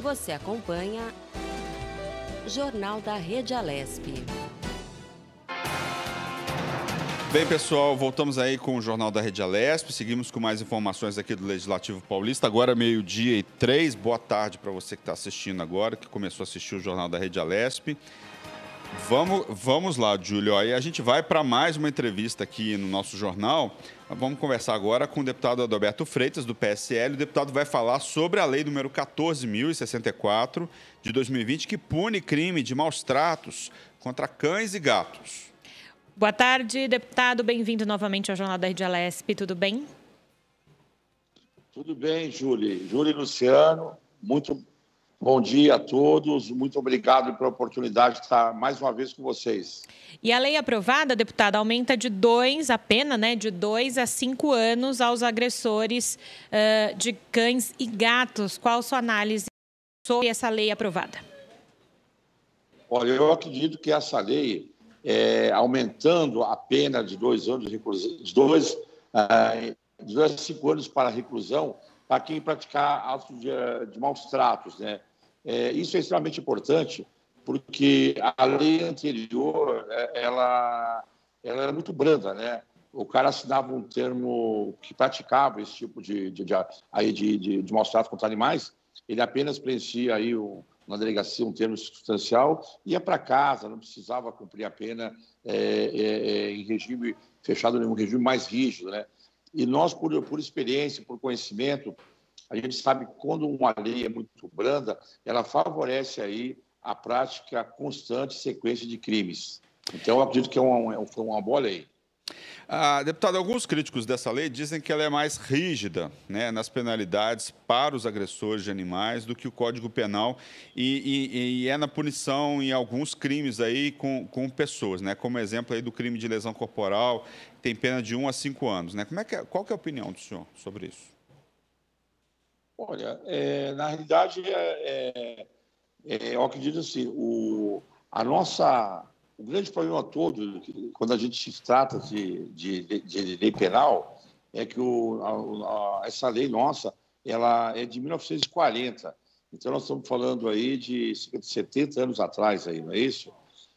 Você acompanha Jornal da Rede Alesp. Bem, pessoal, voltamos aí com o Jornal da Rede Alesp. Seguimos com mais informações aqui do Legislativo Paulista. Agora, 12:03. Boa tarde para você que está assistindo agora, que começou a assistir o Jornal da Rede Alesp. Vamos lá, Júlio. Aí a gente vai para mais uma entrevista aqui no nosso jornal. Vamos conversar agora com o deputado Adalberto Freitas, do PSL. O deputado vai falar sobre a lei número 14.064 de 2020, que pune crime de maus tratos contra cães e gatos. Boa tarde, deputado. Bem-vindo novamente ao Jornal da Rede Alesp. Tudo bem? Tudo bem, Júlio. Júlio e Luciano, muito bom dia a todos. Muito obrigado pela oportunidade de estar mais uma vez com vocês. E a lei aprovada, deputado, aumenta a pena, né, de 2 a 5 anos aos agressores de cães e gatos. Qual a sua análise sobre essa lei aprovada? Olha, eu acredito que essa lei, aumentando a pena de 2 anos de reclusão, de 2 a 5 anos para reclusão, para quem praticar atos de maus tratos, né? Isso é extremamente importante, porque a lei anterior, ela era muito branda, né? O cara assinava um termo que praticava esse tipo de maus tratos contra animais, ele apenas preenchia aí na delegacia um termo substancial, ia para casa, não precisava cumprir a pena em regime fechado, em um regime mais rígido, né? E nós, por experiência, por conhecimento, a gente sabe que quando uma lei é muito branda, ela favorece aí a prática constante e sequência de crimes. Então, eu acredito que foi uma boa lei. Deputado, alguns críticos dessa lei dizem que ela é mais rígida, né, nas penalidades para os agressores de animais do que o Código Penal e é na punição em alguns crimes aí com pessoas, né, como exemplo aí do crime de lesão corporal, que tem pena de 1 a 5 anos. Né? Qual que é a opinião do senhor sobre isso? Olha, na realidade, eu acredito assim, o grande problema todo, quando a gente trata de lei penal, é que essa lei nossa, ela é de 1940. Então, nós estamos falando aí de 70 anos atrás, aí, não é isso?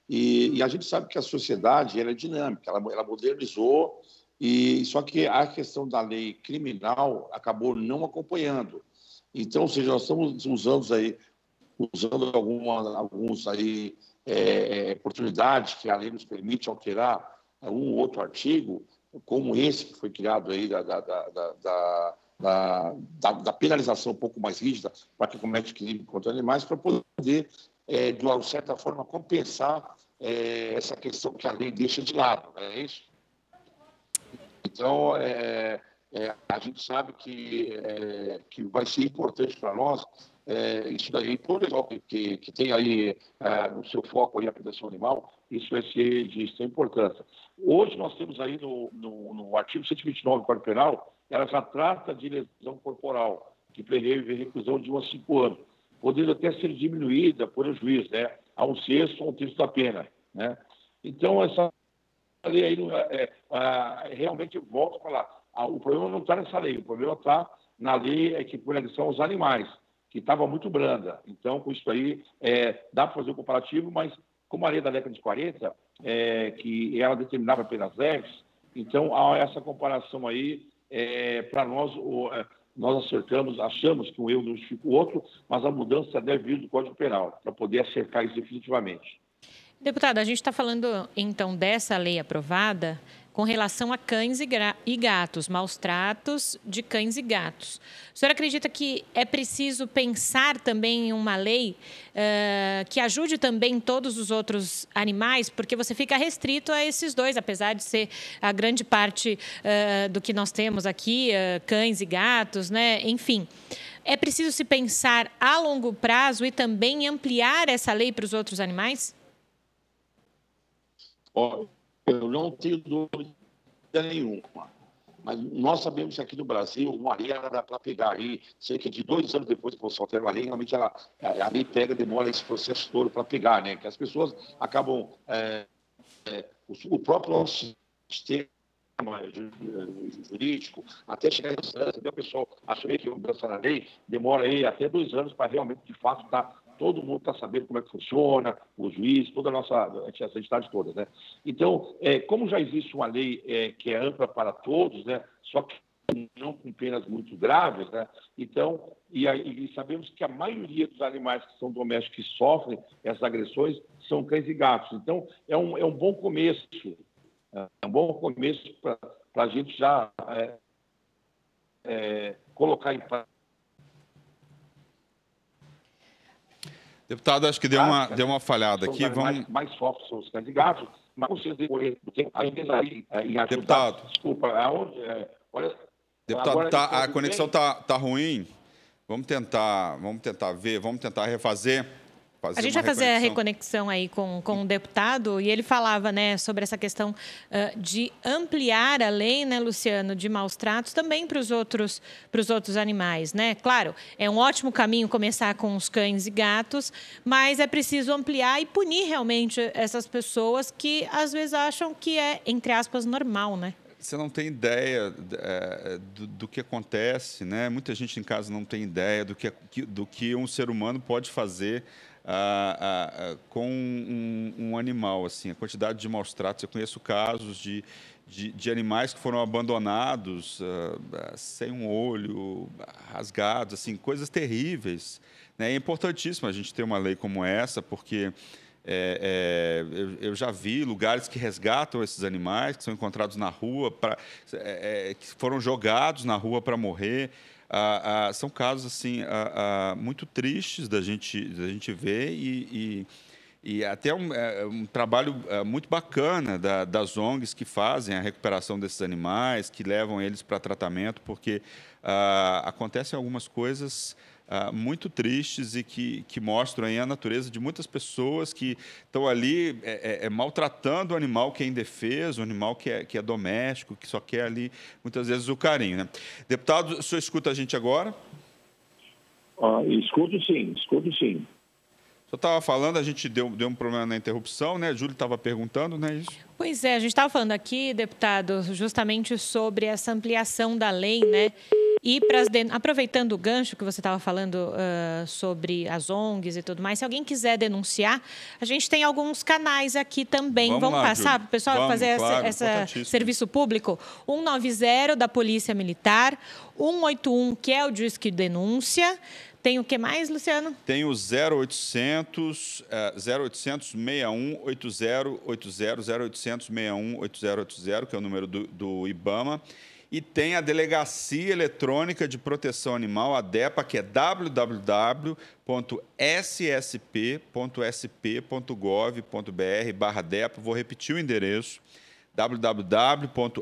E a gente sabe que a sociedade ela é dinâmica, ela modernizou, só que a questão da lei criminal acabou não acompanhando. Então, ou seja, nós estamos usando alguns aí, oportunidades que a lei nos permite alterar um ou outro artigo, como esse que foi criado aí da penalização um pouco mais rígida para quem comete crime contra animais, para poder, de uma certa forma, compensar essa questão que a lei deixa de lado, não é isso? Então, a gente sabe que vai ser importante para nós isso daí, todo que tem aí no seu foco aí a proteção animal, isso vai ser de extrema importância. Hoje nós temos aí no artigo 129 do Código Penal, ela já trata de lesão corporal, que prevê reclusão de 1 a 5 anos, podendo até ser diminuída por o juiz, né, a 1/6 ou 1/3 da pena, né? Então, essa lei aí, realmente, eu volto a falar, o problema não está nessa lei, o problema está na lei que põe a lição aos animais, que estava muito branda. Então, com isso aí, dá para fazer um comparativo, mas como a lei da década de 40, que ela determinava apenas leves, então, essa comparação aí, para nós, nós achamos que um erro não justifica o outro, mas a mudança deve vir do Código Penal, para poder acertar isso definitivamente. Deputado, a gente está falando, então, dessa lei aprovada com relação a cães e gatos, maus tratos de cães e gatos. O senhor acredita que é preciso pensar também em uma lei que ajude também todos os outros animais? Porque você fica restrito a esses dois, apesar de ser a grande parte do que nós temos aqui, cães e gatos, né? Enfim, é preciso se pensar a longo prazo e também ampliar essa lei para os outros animais? Eu não tenho dúvida nenhuma, mas nós sabemos que aqui no Brasil uma lei dá para pegar aí, cerca de 2 anos depois que você altera uma lei, realmente a lei demora esse processo todo para pegar, né? Que as pessoas acabam, o próprio nosso sistema jurídico, até chegar em instância, até o pessoal assumir que a mudança na lei demora aí até 2 anos para realmente, de fato, todo mundo está sabendo como é que funciona, o juiz, toda a nossa entidade toda, né? Então, como já existe uma lei que é ampla para todos, né? Só que não com penas muito graves, né? Então, e sabemos que a maioria dos animais que são domésticos que sofrem essas agressões são cães e gatos. Então, é um bom começo. É um bom começo para a gente já colocar em prática. Deputado, acho que deu uma falhada aqui. Vamos mais fortes são os cães e gatos, mas vocês depois ainda aí em ajudar. Deputado. Desculpa, aonde? Olha. Deputado, a conexão tá ruim. Vamos tentar refazer. A gente vai fazer a reconexão aí com o deputado, e ele falava, né, sobre essa questão de ampliar a lei, né, Luciano, de maus tratos também para os outros animais, né? Claro, é um ótimo caminho começar com os cães e gatos, mas é preciso ampliar e punir realmente essas pessoas que às vezes acham que é, entre aspas, normal, né? Você não tem ideia do que acontece, né? Muita gente em casa não tem ideia do que um ser humano pode fazer com um animal, assim. A quantidade de maus tratos, eu conheço casos de animais que foram abandonados sem um olho, rasgados, assim, coisas terríveis, né? É importantíssimo a gente ter uma lei como essa, porque eu já vi lugares que resgatam esses animais, que são encontrados na rua, que foram jogados na rua para morrer. São casos assim, muito tristes da gente ver e até um trabalho muito bacana das ONGs que fazem a recuperação desses animais, que levam eles para tratamento, porque acontecem algumas coisas muito tristes e que mostram aí a natureza de muitas pessoas que estão ali maltratando o animal que é indefeso, o animal que é doméstico, que só quer ali, muitas vezes, o carinho, né? Deputado, o senhor escuta a gente agora? Escuto sim. O senhor estava falando, a gente deu um problema na interrupção, né? Júlio estava perguntando, né? Isso? Pois é, a gente estava falando aqui, deputado, justamente sobre essa ampliação da lei, né? E aproveitando o gancho que você estava falando sobre as ONGs e tudo mais, se alguém quiser denunciar, a gente tem alguns canais aqui também. Vamos passar para o pessoal fazer esse serviço público? 190 da Polícia Militar, 181, que é o Disque Denúncia. Tem o que mais, Luciano? Tem o 0800 61 80 80, 0800 61 80 80, que é o número do IBAMA. E tem a Delegacia Eletrônica de Proteção Animal, a DEPA, que é www.ssp.sp.gov.br/DEPA. Vou repetir o endereço, www.ssp,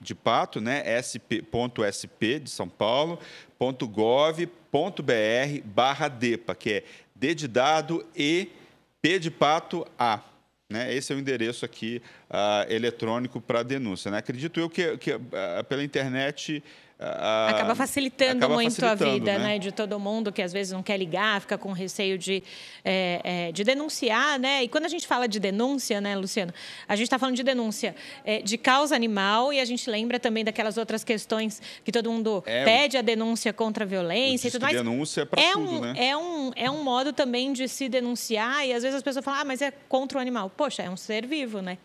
de pato, né? sp.sp de São Paulo, .gov.br/DEPA, que é D de dado e P de pato A. Né? Esse é o endereço aqui eletrônico para denúncia, né? Acredito eu que pela internet acaba facilitando muito a vida, né, de todo mundo que às vezes não quer ligar, fica com receio de denunciar, né? E quando a gente fala de denúncia, né, Luciano, a gente está falando de denúncia de causa animal, e a gente lembra também daquelas outras questões que todo mundo pede a denúncia contra a violência e tudo mais. Denúncia é para tudo, né? É um modo também de se denunciar, e às vezes as pessoas falam, mas é contra o animal. Poxa, é um ser vivo, né?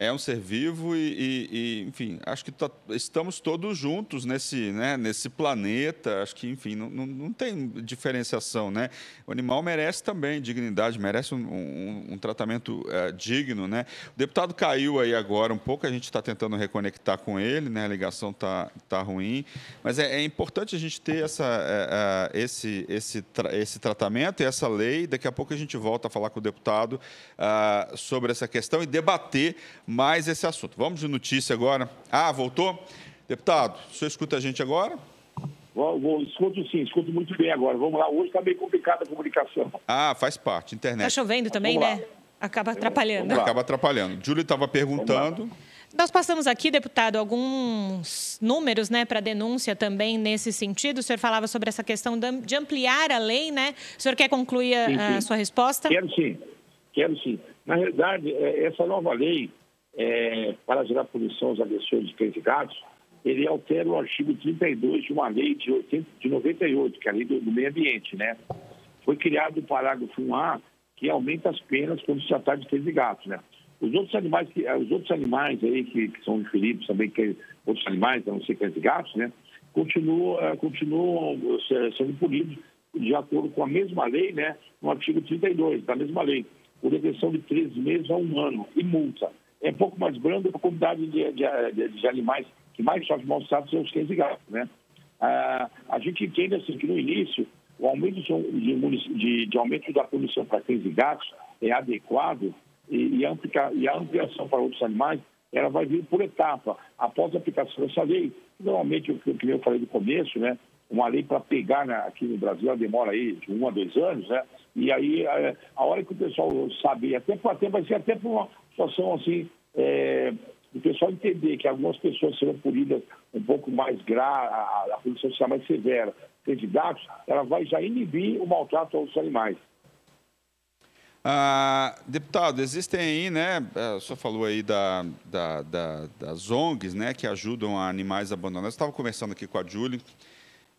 É um ser vivo e enfim, acho que estamos todos juntos nesse planeta. Acho que, enfim, não tem diferenciação, né? O animal merece também dignidade, merece um tratamento digno, né? O deputado caiu aí agora um pouco, a gente está tentando reconectar com ele, né? A ligação tá ruim, mas é importante a gente ter esse tratamento e essa lei. Daqui a pouco a gente volta a falar com o deputado sobre essa questão e debater mais esse assunto. Vamos de notícia agora. Voltou? Deputado, o senhor escuta a gente agora? Escuto sim, escuto muito bem agora. Vamos lá, hoje está meio complicada a comunicação. Faz parte, internet. Está chovendo também, né? Acaba atrapalhando. Acaba atrapalhando. Júlio estava perguntando. Nós passamos aqui, deputado, alguns números, né, para denúncia também nesse sentido. O senhor falava sobre essa questão de ampliar a lei, né? O senhor quer concluir a sua resposta? Quero sim. Na realidade, essa nova lei, para gerar punição aos agressores de cães e gatos, ele altera o artigo 32 de uma lei de 98, que é a lei do meio ambiente, né? Foi criado o parágrafo 1A, que aumenta as penas quando se tratar de cães e gatos, né? Os outros animais aí que são referidos também, que outros animais, a não ser cães e gatos, né? Continuam sendo punidos de acordo com a mesma lei, né? No artigo 32 da mesma lei, por detenção de 3 meses a 1 ano e multa. É um pouco mais brando para a comunidade de animais que mais sofrem maus tratos são os cães e gatos, né? A gente entende assim que no início o aumento de aumento da punição para cães e gatos é adequado e a ampliação para outros animais ela vai vir por etapa. Após a aplicação dessa lei, normalmente, o que eu falei no começo, né? Uma lei para pegar aqui no Brasil, ela demora aí de 1 a 2 anos, né? E aí, a hora que o pessoal saber, vai ser até por uma situação assim, o pessoal entender que algumas pessoas serão punidas um pouco mais grave, a punição será mais severa, candidatos, ela vai já inibir o maltrato aos animais. Deputado, existem aí, né? O senhor falou aí das ONGs, né, que ajudam a animais abandonados. Eu estava conversando aqui com a Júlia,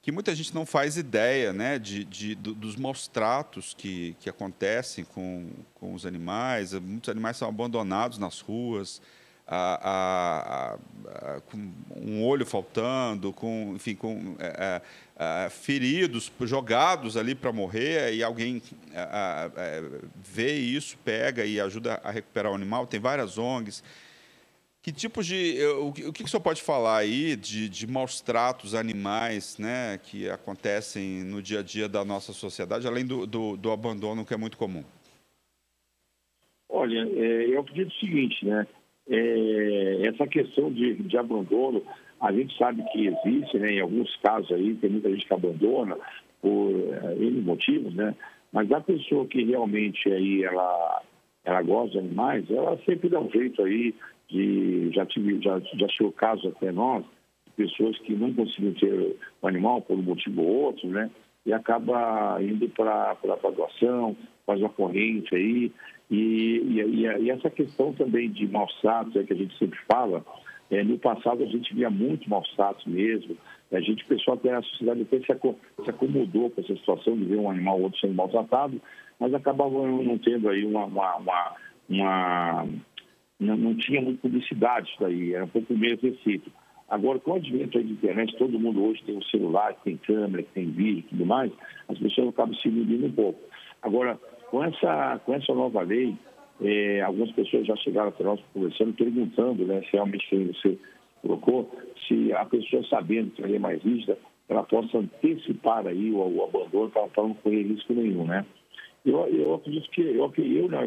que muita gente não faz ideia, né, dos maus tratos que acontecem com os animais. Muitos animais são abandonados nas ruas, com um olho faltando, feridos, jogados ali para morrer, e alguém vê isso, pega e ajuda a recuperar o animal. Tem várias ONGs. Que tipo o que o senhor pode falar aí de maus tratos animais, né, que acontecem no dia a dia da nossa sociedade, além do abandono, que é muito comum? Olha, eu acredito o seguinte, né? Essa questão de abandono, a gente sabe que existe, né? Em alguns casos aí, tem muita gente que abandona por N motivos, né? Mas a pessoa que realmente aí ela gosta de animais, ela sempre dá um jeito aí já chegou casos até nós, de pessoas que não conseguiam ter o animal por um motivo ou outro, né? E acaba indo para a doação, faz uma corrente aí. E essa questão também de maus tratos, que a gente sempre fala, no passado a gente via muito maus tratos mesmo. O pessoal até a sociedade até se acomodou com essa situação de ver um animal ou outro sendo maltratado, mas acabava não tendo aí não tinha muita publicidade isso daí, era um pouco meio restrito. Agora, com o advento aí de internet, todo mundo hoje tem um celular, que tem câmera, que tem vídeo e tudo mais, as pessoas acabam se inibindo um pouco. Agora, com essa nova lei, algumas pessoas já chegaram até nós conversando, perguntando, né, se realmente você colocou, se a pessoa sabendo que a lei é mais rígida, ela possa antecipar aí o abandono para não correr risco nenhum, né? Eu acredito que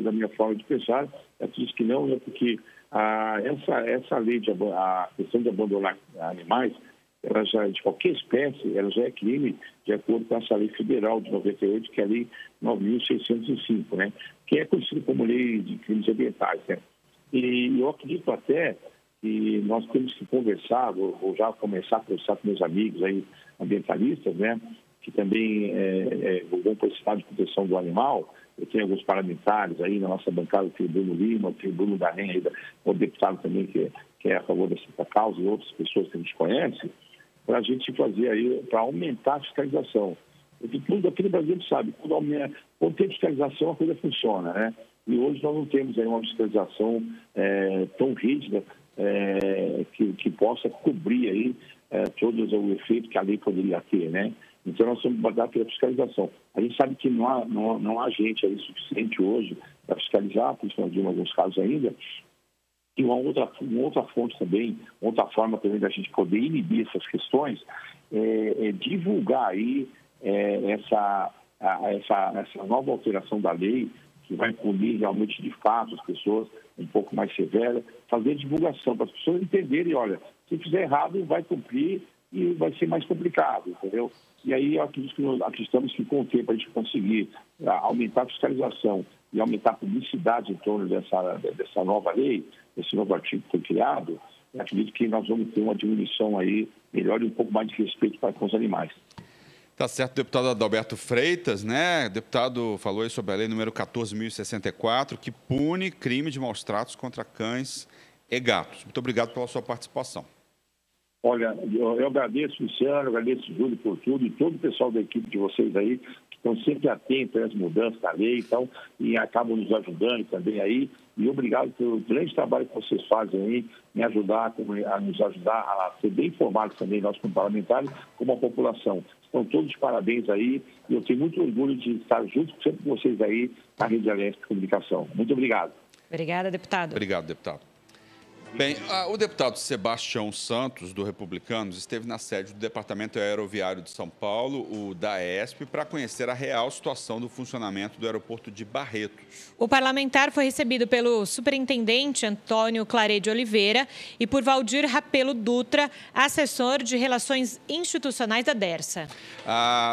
da minha forma de pensar, eu acredito que não, né, porque essa lei a questão de abandonar animais, ela já, de qualquer espécie, ela já é crime de acordo com essa lei federal de 98, que é a lei 9.605, né? Que é conhecida como lei de crimes ambientais, né? E eu acredito até que nós temos que conversar, vou já começar a conversar com meus amigos aí, ambientalistas, né? Que também vão para esse estado de proteção do animal. Eu tenho alguns parlamentares aí na nossa bancada, tem o Bruno Lima, tem o Bruno Garren, aí, o deputado também que é a favor dessa causa, e outras pessoas que a gente conhece, para a gente fazer aí, para aumentar a fiscalização. Porque tudo aqui no Brasil a gente sabe, quando tem fiscalização a coisa funciona, né? E hoje nós não temos aí uma fiscalização tão rígida que possa cobrir aí todo o efeito que a lei poderia ter, né? Então, nós temos que bater pela fiscalização. A gente sabe que não há gente aí suficiente hoje para fiscalizar, principalmente em alguns casos ainda. E uma outra fonte também, outra forma também da gente poder inibir essas questões é divulgar aí essa nova alteração da lei, que vai punir realmente de fato as pessoas um pouco mais severa, fazer divulgação para as pessoas entenderem, olha, se fizer errado vai cumprir e vai ser mais complicado, entendeu? E aí eu acreditamos que com o tempo a gente conseguir aumentar a fiscalização e aumentar a publicidade em torno dessa nova lei, desse novo artigo que foi criado, eu acredito que nós vamos ter uma diminuição aí melhor e um pouco mais de respeito para com os animais. Tá certo, deputado Adalberto Freitas, né? O deputado falou aí sobre a lei número 14.064, que pune crime de maus tratos contra cães e Gatos. Muito obrigado pela sua participação. Olha, eu agradeço, Luciano, agradeço, Júlio, por tudo, e todo o pessoal da equipe de vocês aí, que estão sempre atentos às mudanças da lei e acabam nos ajudando também aí. E obrigado pelo grande trabalho que vocês fazem aí, a nos ajudar a ser bem informados também, nós como parlamentares, como a população. Estão todos de parabéns aí, e eu tenho muito orgulho de estar junto sempre com vocês aí na Rede Alesp de Comunicação. Muito obrigado. Obrigada, deputado. Obrigado, deputado. Bem, o deputado Sebastião Santos, do Republicanos, esteve na sede do Departamento Aeroviário de São Paulo, o DAESP, para conhecer a real situação do funcionamento do aeroporto de Barretos. O parlamentar foi recebido pelo superintendente Antônio Claret de Oliveira e por Valdir Rapelo Dutra, assessor de Relações Institucionais da Dersa.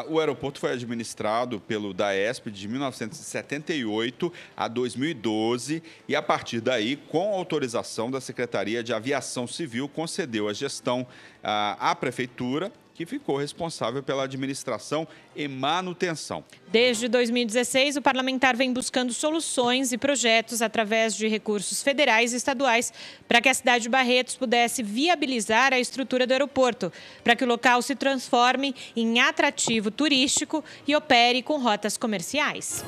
O aeroporto foi administrado pelo DAESP de 1978 a 2012 e, a partir daí, com autorização da Secretaria de Aviação Civil, concedeu a gestão à Prefeitura, que ficou responsável pela administração e manutenção. Desde 2016, o parlamentar vem buscando soluções e projetos através de recursos federais e estaduais para que a cidade de Barretos pudesse viabilizar a estrutura do aeroporto, para que o local se transforme em atrativo turístico e opere com rotas comerciais.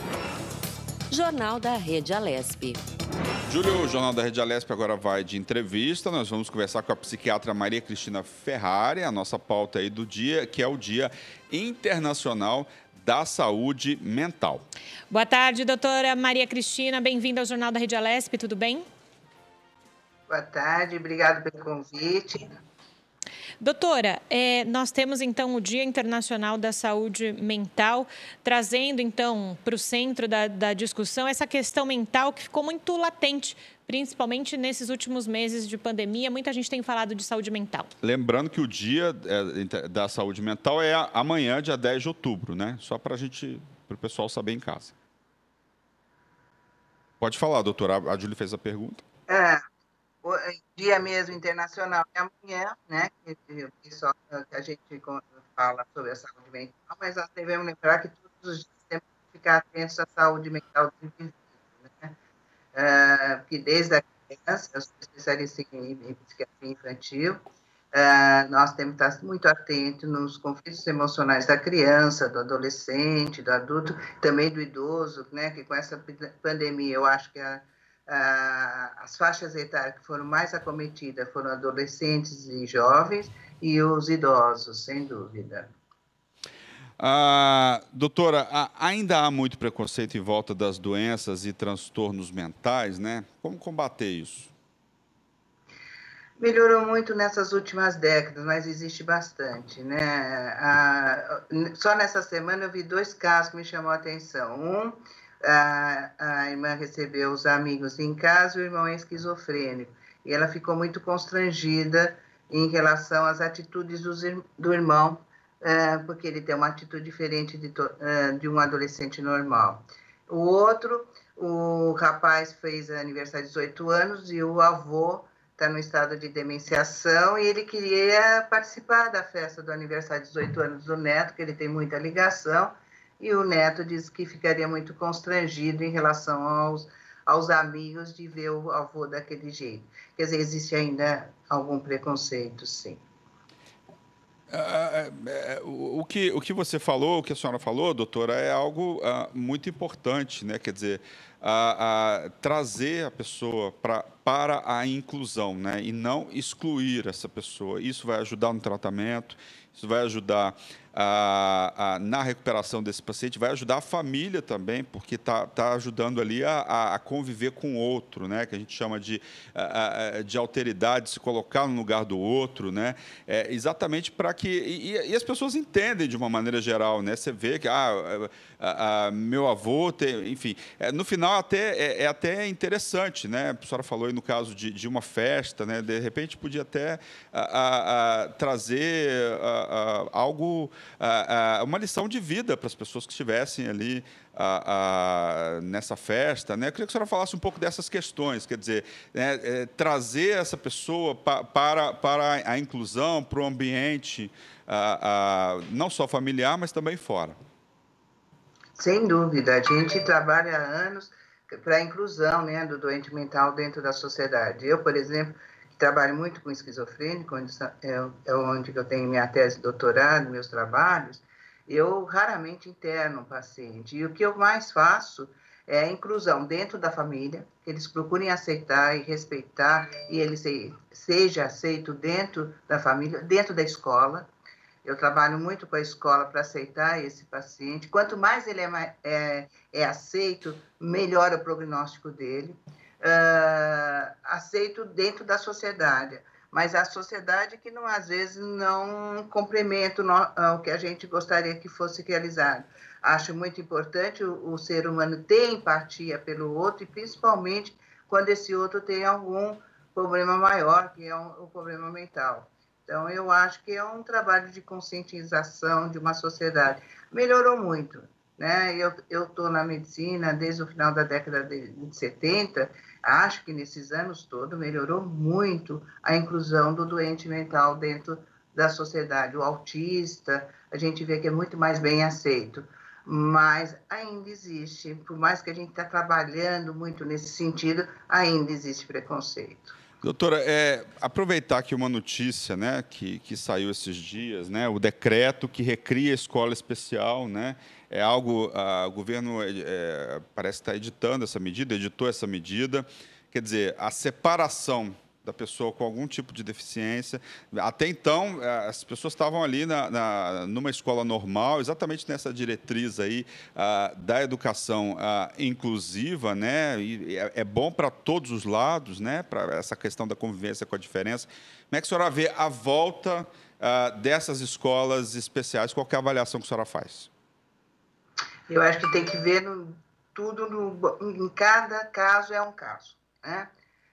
Jornal da Rede Alesp. Júlio, o Jornal da Rede Alesp agora vai de entrevista. Nós vamos conversar com a psiquiatra Maria Cristina Ferrari, a nossa pauta aí do dia, que é o Dia Internacional da Saúde Mental. Boa tarde, doutora Maria Cristina. Bem-vinda ao Jornal da Rede Alesp, tudo bem? Boa tarde, obrigado pelo convite. Doutora, nós temos então o Dia Internacional da Saúde Mental, trazendo então para o centro da discussão essa questão mental que ficou muito latente, principalmente nesses últimos meses de pandemia. Muita gente tem falado de saúde mental. Lembrando que o Dia da Saúde Mental é amanhã, dia 10 de outubro, né? Só para o pessoal saber em casa. Pode falar, doutora. A Júlia fez a pergunta. O dia mesmo internacional é amanhã, né? Que a gente fala sobre a saúde mental, mas nós devemos lembrar que todos os dias temos que ficar atentos à saúde mental do indivíduo, né? Que desde a criança, eu sou especialista em psiquiatria infantil, nós temos que estar muito atentos nos conflitos emocionais da criança, do adolescente, do adulto, também do idoso, né? Que com essa pandemia eu acho que as faixas etárias que foram mais acometidas foram adolescentes e jovens e os idosos, sem dúvida. Doutora, ainda há muito preconceito em volta das doenças e transtornos mentais, né? Como combater isso? Melhorou muito nessas últimas décadas, mas existe bastante, né? Só nessa semana eu vi 2 casos que me chamou a atenção. A irmã recebeu os amigos em casa e o irmão é esquizofrênico. E ela ficou muito constrangida em relação às atitudes do irmão, porque ele tem uma atitude diferente de um adolescente normal. O outro, o rapaz fez aniversário de 18 anos e o avô está no estado de demenciação e ele queria participar da festa do aniversário de 18 anos do neto, que ele tem muita ligação. E o neto disse que ficaria muito constrangido em relação aos amigos de ver o avô daquele jeito. Quer dizer, existe ainda algum preconceito, sim. O que você falou, o que a senhora falou, doutora, é algo muito importante, né? Quer dizer, trazer a pessoa para a inclusão, né? E não excluir essa pessoa. Isso vai ajudar no tratamento, isso vai ajudar na recuperação desse paciente, vai ajudar a família também, porque está ajudando ali a conviver com o outro, né? Que a gente chama de alteridade, se colocar no lugar do outro, né? Exatamente para que... E as pessoas entendem de uma maneira geral, né? Você vê que meu avô tem... Enfim, no final é até interessante, né? A senhora falou aí no caso de uma festa, né? De repente podia até trazer algo... uma lição de vida para as pessoas que estivessem ali nessa festa, né? Eu queria que a senhora falasse um pouco dessas questões, quer dizer, né, trazer essa pessoa para a inclusão, para o ambiente não só familiar, mas também fora. Sem dúvida, a gente trabalha há anos para a inclusão, né, do doente mental dentro da sociedade. Eu, por exemplo, que trabalho muito com esquizofrênico, onde eu tenho minha tese de doutorado, meus trabalhos, eu raramente interno um paciente. E o que eu mais faço é a inclusão dentro da família, que eles procurem aceitar e respeitar, e ele seja aceito dentro da família, dentro da escola. Eu trabalho muito com a escola para aceitar esse paciente. Quanto mais ele é aceito, melhora o prognóstico dele. Aceito dentro da sociedade, mas a sociedade que, não, às vezes, não complementa o que a gente gostaria que fosse realizado. Acho muito importante o ser humano ter empatia pelo outro, e principalmente quando esse outro tem algum problema maior, que é o problema mental. Então, eu acho que é um trabalho de conscientização de uma sociedade. Melhorou muito, né? Eu estou na medicina desde o final da década de 70, acho que nesses anos todos melhorou muito a inclusão do doente mental dentro da sociedade. O autista, a gente vê que é muito mais bem aceito, mas ainda existe, por mais que a gente está trabalhando muito nesse sentido, ainda existe preconceito. Doutora, aproveitar aqui uma notícia, né, que saiu esses dias, né, o decreto que recria a escola especial, né, é algo, o governo parece estar editou essa medida, quer dizer, a separação da pessoa com algum tipo de deficiência. Até então, as pessoas estavam ali numa escola normal, exatamente nessa diretriz aí da educação inclusiva, né? E é bom para todos os lados, né? Para essa questão da convivência com a diferença. Como é que a senhora vê a volta dessas escolas especiais? Qual que é a avaliação que a senhora faz? Eu acho que tem que ver em cada caso é um caso, né?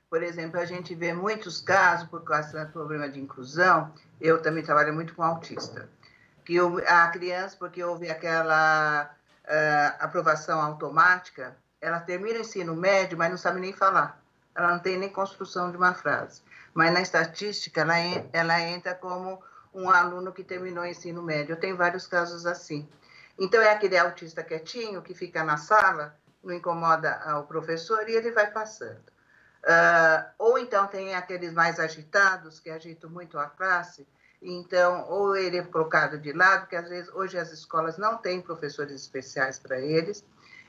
Por exemplo, a gente vê muitos casos por causa do problema de inclusão. Eu também trabalho muito com autista. A criança, porque houve aquela aprovação automática, ela termina o ensino médio, mas não sabe nem falar. Ela não tem nem construção de uma frase. Mas na estatística, ela entra como um aluno que terminou o ensino médio. Eu tenho vários casos assim. Então, é aquele autista quietinho que fica na sala, não incomoda o professor e ele vai passando. Ou então tem aqueles mais agitados, que agitam muito a classe, então, ou ele é colocado de lado, porque às vezes hoje as escolas não têm professores especiais para eles,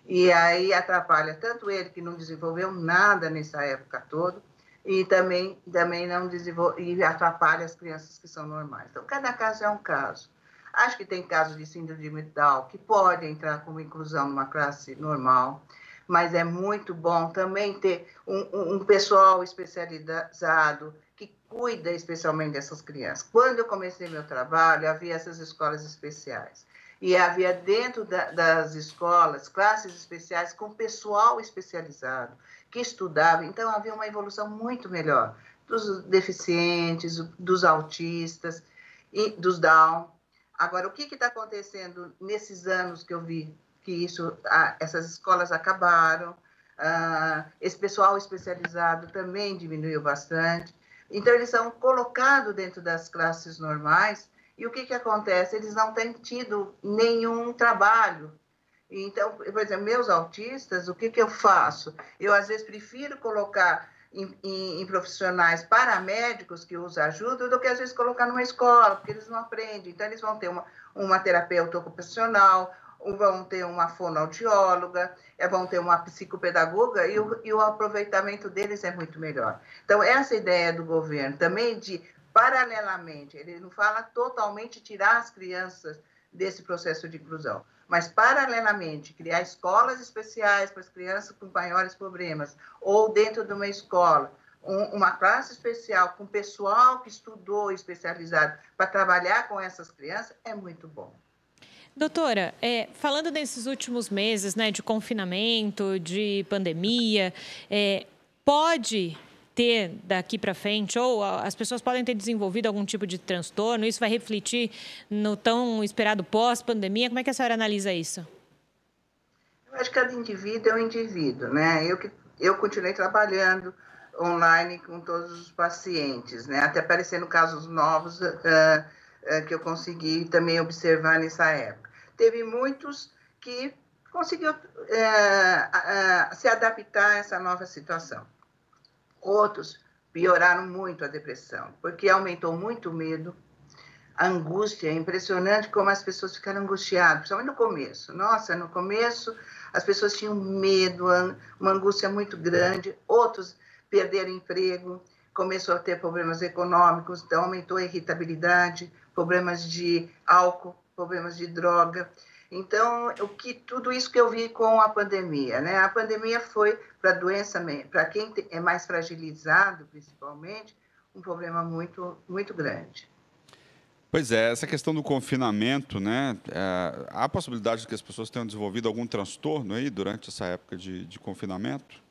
e aí atrapalha tanto ele, que não desenvolveu nada nessa época toda, e também não desenvolve, e atrapalha as crianças que são normais. Então, cada caso é um caso. Acho que tem casos de síndrome de Down que podem entrar como inclusão numa classe normal, mas é muito bom também ter um pessoal especializado que cuida especialmente dessas crianças. Quando eu comecei meu trabalho, havia essas escolas especiais. E havia dentro das escolas classes especiais com pessoal especializado, que estudava. Então, havia uma evolução muito melhor dos deficientes, dos autistas e dos Down. Agora, o que está acontecendo nesses anos que eu vi que essas escolas acabaram, esse pessoal especializado também diminuiu bastante. Então, eles são colocados dentro das classes normais, e o que acontece? Eles não têm tido nenhum trabalho. Então, por exemplo, meus autistas, o que eu faço? Eu, às vezes, prefiro colocar em profissionais paramédicos que os ajudam do que, às vezes, colocar numa escola, porque eles não aprendem. Então, eles vão ter uma terapeuta ocupacional, vão ter uma fonoaudióloga, vão ter uma psicopedagoga, e o aproveitamento deles é muito melhor. Então, essa ideia do governo também de, paralelamente, ele não fala totalmente tirar as crianças desse processo de inclusão, mas, paralelamente, criar escolas especiais para as crianças com maiores problemas, ou dentro de uma escola, uma classe especial com pessoal que estudou especializado para trabalhar com essas crianças, é muito bom. Doutora, falando desses últimos meses, né, de confinamento, de pandemia, pode ter daqui para frente, ou as pessoas podem ter desenvolvido algum tipo de transtorno, isso vai refletir no tão esperado pós-pandemia? Como é que a senhora analisa isso? Eu acho que cada indivíduo é um indivíduo, né? Eu continuei trabalhando online com todos os pacientes, né? Até aparecendo casos novos que eu consegui também observar nessa época. Teve muitos que conseguiu se adaptar a essa nova situação. Outros pioraram muito a depressão, porque aumentou muito o medo, a angústia. É impressionante como as pessoas ficaram angustiadas, principalmente no começo. Nossa, no começo as pessoas tinham medo, uma angústia muito grande. Outros perderam emprego, começou a ter problemas econômicos, então aumentou a irritabilidade, problemas de álcool, problemas de droga. Então, tudo isso que eu vi com a pandemia, né? A pandemia foi para a doença, para quem é mais fragilizado, principalmente, um problema muito, muito grande. Pois é, essa questão do confinamento, né? Há a possibilidade de que as pessoas tenham desenvolvido algum transtorno aí durante essa época de confinamento?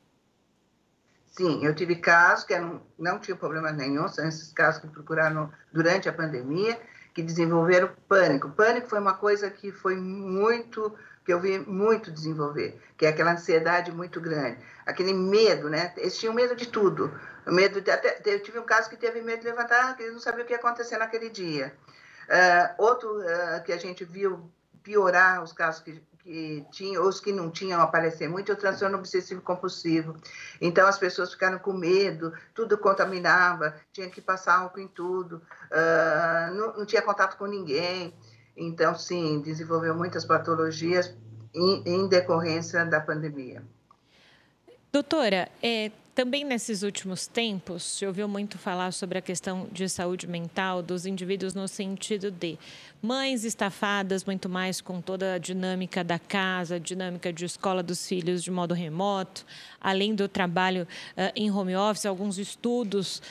Sim, eu tive casos que não tinham problema nenhum, são esses casos que procuraram durante a pandemia, que desenvolveram pânico. Pânico foi uma coisa que eu vi muito desenvolver, que é aquela ansiedade muito grande, aquele medo, né? Eles tinham medo de tudo. Eu tive um caso que teve medo de levantar, que ele não sabia o que ia acontecer naquele dia. Outro que a gente viu piorar os casos que tinham, os que não tinham aparecer muito, é o transtorno obsessivo-compulsivo. Então, as pessoas ficaram com medo, tudo contaminava, tinha que passar álcool em tudo, não tinha contato com ninguém. Então, sim, desenvolveu muitas patologias em decorrência da pandemia. Doutora, também nesses últimos tempos, se ouviu muito falar sobre a questão de saúde mental dos indivíduos no sentido de mães estafadas muito mais com toda a dinâmica da casa, dinâmica de escola dos filhos de modo remoto, além do trabalho em home office. Alguns estudos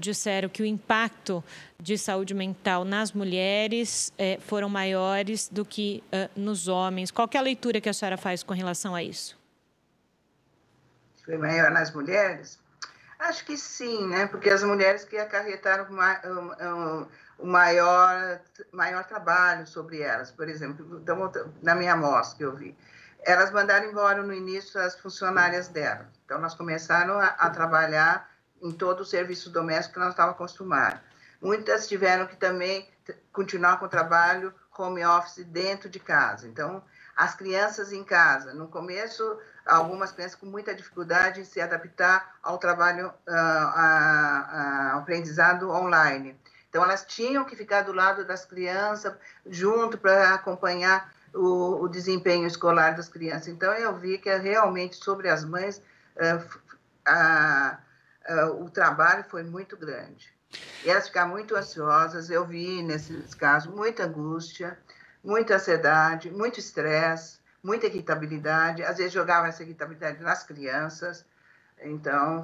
disseram que o impacto de saúde mental nas mulheres foram maiores do que nos homens. Qual que é a leitura que a senhora faz com relação a isso? Foi maior nas mulheres? Acho que sim, né? Porque as mulheres que acarretaram o maior trabalho sobre elas. Por exemplo, na minha amostra que eu vi, elas mandaram embora no início as funcionárias delas. Então, elas começaram a trabalhar em todo o serviço doméstico que nós estávamos acostumados. Muitas tiveram que também continuar com o trabalho home office dentro de casa. Então, as crianças em casa, no começo, algumas crianças com muita dificuldade em se adaptar ao trabalho, ao aprendizado online. Então, elas tinham que ficar do lado das crianças, junto, para acompanhar o desempenho escolar das crianças. Então, eu vi que realmente sobre as mães, o trabalho foi muito grande. E elas ficaram muito ansiosas, eu vi nesses casos muita angústia, muita ansiedade, muito estresse, muita irritabilidade. Às vezes jogavam essa irritabilidade nas crianças. Então,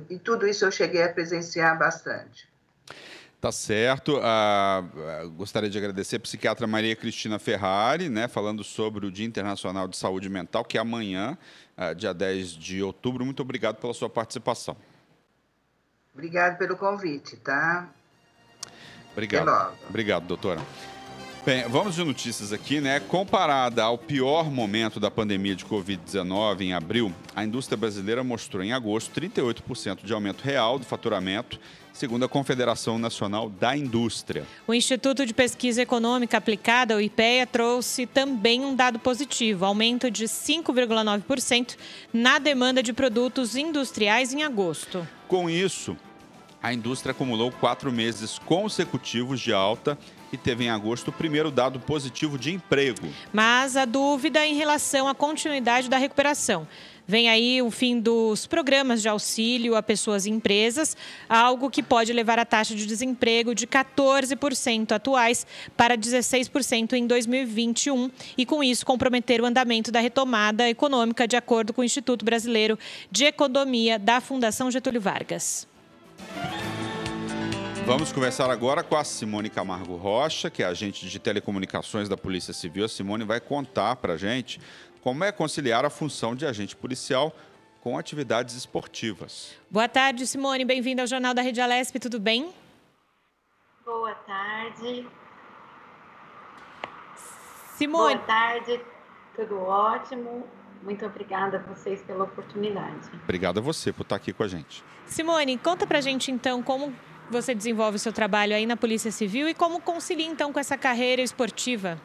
e tudo isso eu cheguei a presenciar bastante. Tá certo. Gostaria de agradecer a psiquiatra Maria Cristina Ferrari, né, falando sobre o Dia Internacional de Saúde Mental, que é amanhã, dia 10 de outubro. Muito obrigado pela sua participação. Obrigado pelo convite, tá? Obrigado. Até logo. Obrigado, doutora. Bem, vamos de notícias aqui, né? Comparada ao pior momento da pandemia de Covid-19 em abril, a indústria brasileira mostrou em agosto 38% de aumento real do faturamento, segundo a Confederação Nacional da Indústria. O Instituto de Pesquisa Econômica Aplicada, o IPEA, trouxe também um dado positivo, aumento de 5,9% na demanda de produtos industriais em agosto. Com isso, a indústria acumulou 4 meses consecutivos de alta e teve em agosto o primeiro dado positivo de emprego. Mas a dúvida em relação à continuidade da recuperação. Vem aí o fim dos programas de auxílio a pessoas e empresas, algo que pode levar a taxa de desemprego de 14% atuais para 16% em 2021 e, com isso, comprometer o andamento da retomada econômica, de acordo com o Instituto Brasileiro de Economia da Fundação Getúlio Vargas. Vamos conversar agora com a Simone Camargo Rocha, que é agente de telecomunicações da Polícia Civil. A Simone vai contar para a gente como é conciliar a função de agente policial com atividades esportivas. Boa tarde, Simone. Bem-vinda ao Jornal da Rede Alesp. Tudo bem? Boa tarde. Simone. Boa tarde. Tudo ótimo. Muito obrigada a vocês pela oportunidade. Obrigado a você por estar aqui com a gente. Simone, conta pra gente, então, como você desenvolve o seu trabalho aí na Polícia Civil e como concilia, então, com essa carreira esportiva?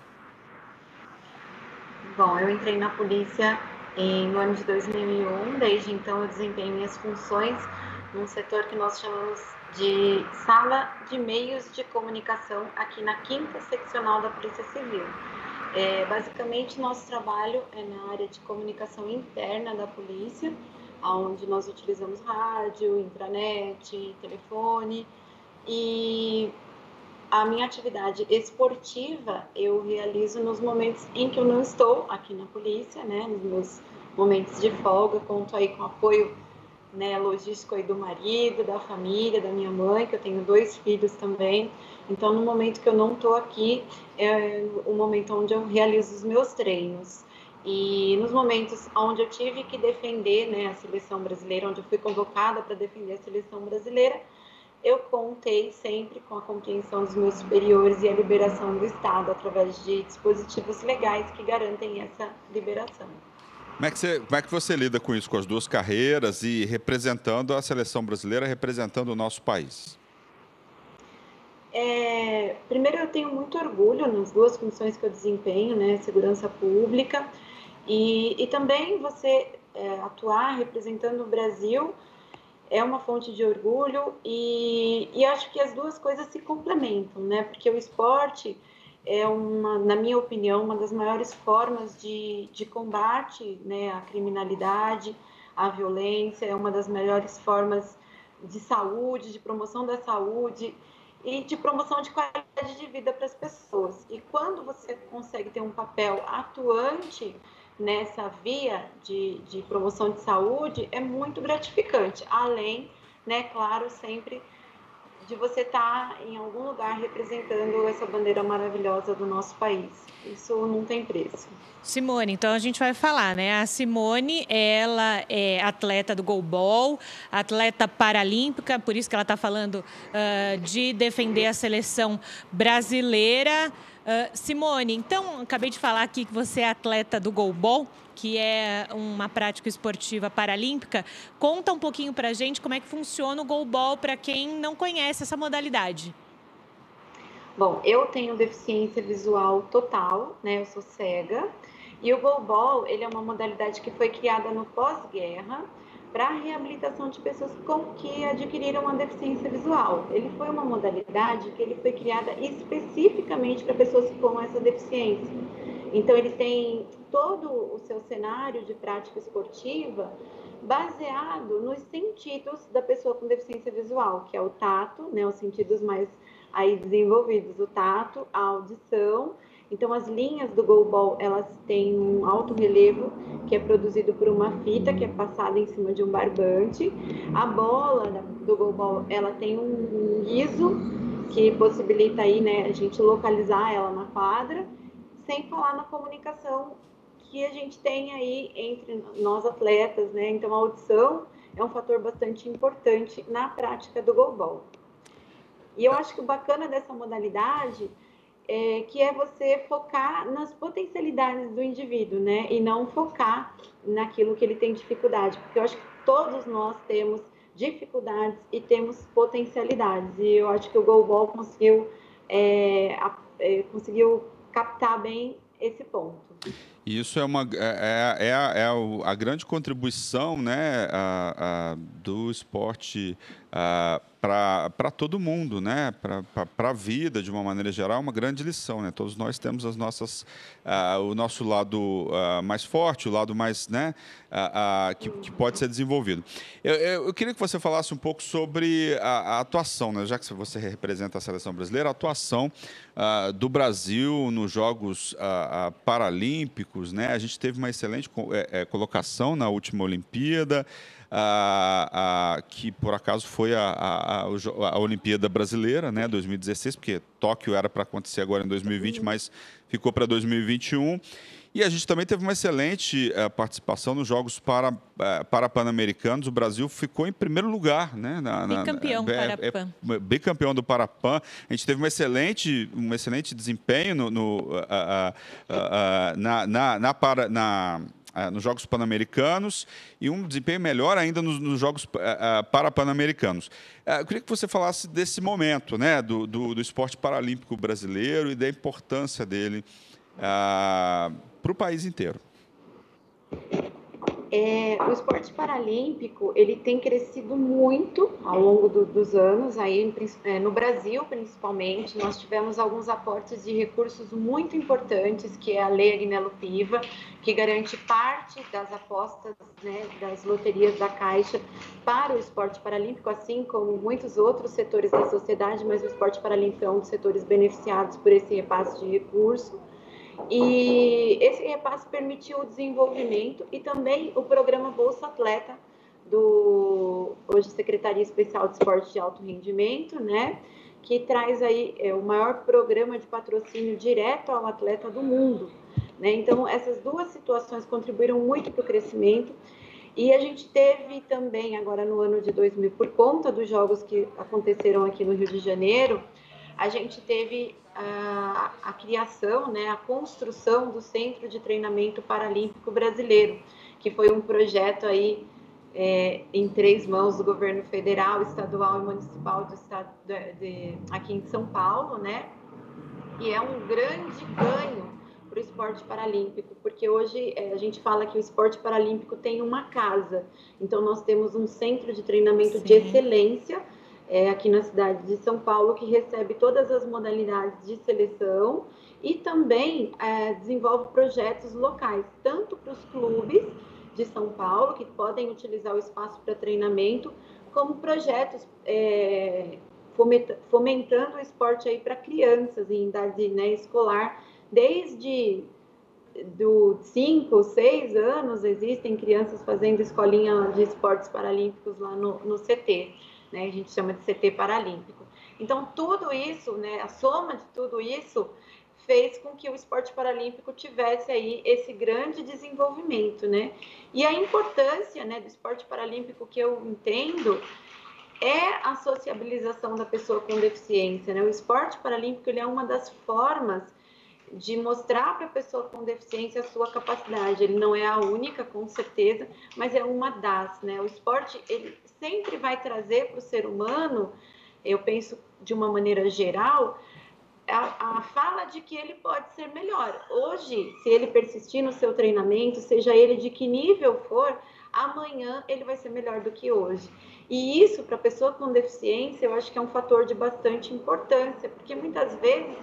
Bom, eu entrei na polícia no ano de 2001, desde então eu desempenho minhas funções num setor que nós chamamos de Sala de Meios de Comunicação, aqui na 5ª Seccional da Polícia Civil. Basicamente, nosso trabalho é na área de comunicação interna da polícia, onde nós utilizamos rádio, intranet, telefone, e a minha atividade esportiva eu realizo nos momentos em que eu não estou aqui na polícia, né, nos meus momentos de folga. Conto aí com o apoio, né, logístico aí do marido, da família, da minha mãe, que eu tenho 2 filhos também. Então, no momento que eu não estou aqui, é o momento onde eu realizo os meus treinos. E nos momentos onde eu tive que defender, né, a seleção brasileira, onde eu fui convocada para defender a seleção brasileira, eu contei sempre com a compreensão dos meus superiores e a liberação do Estado através de dispositivos legais que garantem essa liberação. Como é que você lida com isso, com as 2 carreiras e representando a seleção brasileira, representando o nosso país? Primeiro, eu tenho muito orgulho nas 2 funções que eu desempenho, né, segurança pública, e também você atuar representando o Brasil é uma fonte de orgulho, e acho que as 2 coisas se complementam, né? Porque o esporte é, na minha opinião, uma das maiores formas de combate, né, à criminalidade, à violência, é uma das melhores formas de saúde, de promoção da saúde e de promoção de qualidade de vida para as pessoas. E quando você consegue ter um papel atuante nessa via de promoção de saúde, é muito gratificante, além, né, claro, sempre de você estar em algum lugar representando essa bandeira maravilhosa do nosso país. Isso não tem preço. Simone, então a gente vai falar, né? A Simone, ela é atleta do goalball, atleta paralímpica, por isso que ela está falando de defender a seleção brasileira. Simone, então, acabei de falar aqui que você é atleta do goalball, que é uma prática esportiva paralímpica. Conta um pouquinho para a gente como é que funciona o goalball para quem não conhece essa modalidade. Bom, eu tenho deficiência visual total, né? Eu sou cega. E o goalball, ele é uma modalidade que foi criada no pós-guerra para a reabilitação de pessoas que adquiriram uma deficiência visual. Ele foi uma modalidade que ele foi criada especificamente para pessoas com essa deficiência. Então, eles têm todo o seu cenário de prática esportiva baseado nos sentidos da pessoa com deficiência visual, que é o tato, né, os sentidos mais aí desenvolvidos, o tato, a audição. Então, as linhas do goalball, elas têm um alto relevo que é produzido por uma fita que é passada em cima de um barbante. A bola do goalball, ela tem um guiso que possibilita aí, né, a gente localizar ela na quadra, sem falar na comunicação que a gente tem aí entre nós atletas, né? Então, a audição é um fator bastante importante na prática do goalball. E eu acho que o bacana dessa modalidade que é você focar nas potencialidades do indivíduo, né? E não focar naquilo que ele tem dificuldade, porque eu acho que todos nós temos dificuldades e temos potencialidades. E eu acho que o goalball conseguiu captar bem esse ponto. Isso é a grande contribuição, né, do esporte para todo mundo, né, para a vida de uma maneira geral, é uma grande lição, né? Todos nós temos as nossas, o nosso lado mais forte, o lado mais, né, que pode ser desenvolvido. Eu queria que você falasse um pouco sobre a atuação, né, já que você representa a seleção brasileira, a atuação do Brasil nos Jogos Paralímpicos, né? A gente teve uma excelente colocação na última Olimpíada, que por acaso foi a Olimpíada Brasileira, né, 2016, porque Tóquio era para acontecer agora em 2020, mas ficou para 2021. E a gente também teve uma excelente participação nos Jogos Pan-Americanos. O Brasil ficou em primeiro lugar, né? Bicampeão do Parapan. Bicampeão do Parapan. A gente teve um excelente desempenho nos Jogos Pan-Americanos e um desempenho melhor ainda nos Jogos Pan-Americanos. Eu queria que você falasse desse momento, né, do esporte paralímpico brasileiro e da importância dele para o país inteiro? O esporte paralímpico, ele tem crescido muito ao longo dos anos, aí, no Brasil principalmente. Nós tivemos alguns aportes de recursos muito importantes, que é a Lei Agnello Piva, que garante parte das apostas, né, das loterias da Caixa para o esporte paralímpico, assim como muitos outros setores da sociedade, mas o esporte paralímpico é um dos setores beneficiados por esse repasse de recurso. E esse repasse permitiu o desenvolvimento e também o programa Bolsa Atleta, hoje Secretaria Especial de Esporte de Alto Rendimento, né, que traz aí o maior programa de patrocínio direto ao atleta do mundo, né? Então, essas duas situações contribuíram muito para o crescimento. E a gente teve também, agora no ano de 2000, por conta dos jogos que aconteceram aqui no Rio de Janeiro, a gente teve a criação, né, a construção do Centro de Treinamento Paralímpico Brasileiro, que foi um projeto aí em 3 mãos do governo federal, estadual e municipal do estado aqui em São Paulo, né? E é um grande ganho para o esporte paralímpico, porque hoje a gente fala que o esporte paralímpico tem uma casa. Então, nós temos um centro de treinamento de excelência aqui na cidade de São Paulo, que recebe todas as modalidades de seleção e também desenvolve projetos locais, tanto para os clubes de São Paulo, que podem utilizar o espaço para treinamento, como projetos fomentando o esporte aí para crianças em idade, né, escolar, desde 5, 6 anos. Existem crianças fazendo escolinha de esportes paralímpicos lá no CT, né, a gente chama de CT paralímpico. Então, tudo isso, né, a soma de tudo isso fez com que o esporte paralímpico tivesse aí esse grande desenvolvimento, né? E a importância, né, do esporte paralímpico, que eu entendo, é a sociabilização da pessoa com deficiência, né? O esporte paralímpico, ele é uma das formas de mostrar para a pessoa com deficiência a sua capacidade. Ele não é a única, com certeza, mas é uma das, né? O esporte, ele sempre vai trazer para o ser humano, eu penso de uma maneira geral, a fala de que ele pode ser melhor. Hoje, se ele persistir no seu treinamento, seja ele de que nível for, amanhã ele vai ser melhor do que hoje. E isso, para a pessoa com deficiência, eu acho que é um fator de bastante importância, porque muitas vezes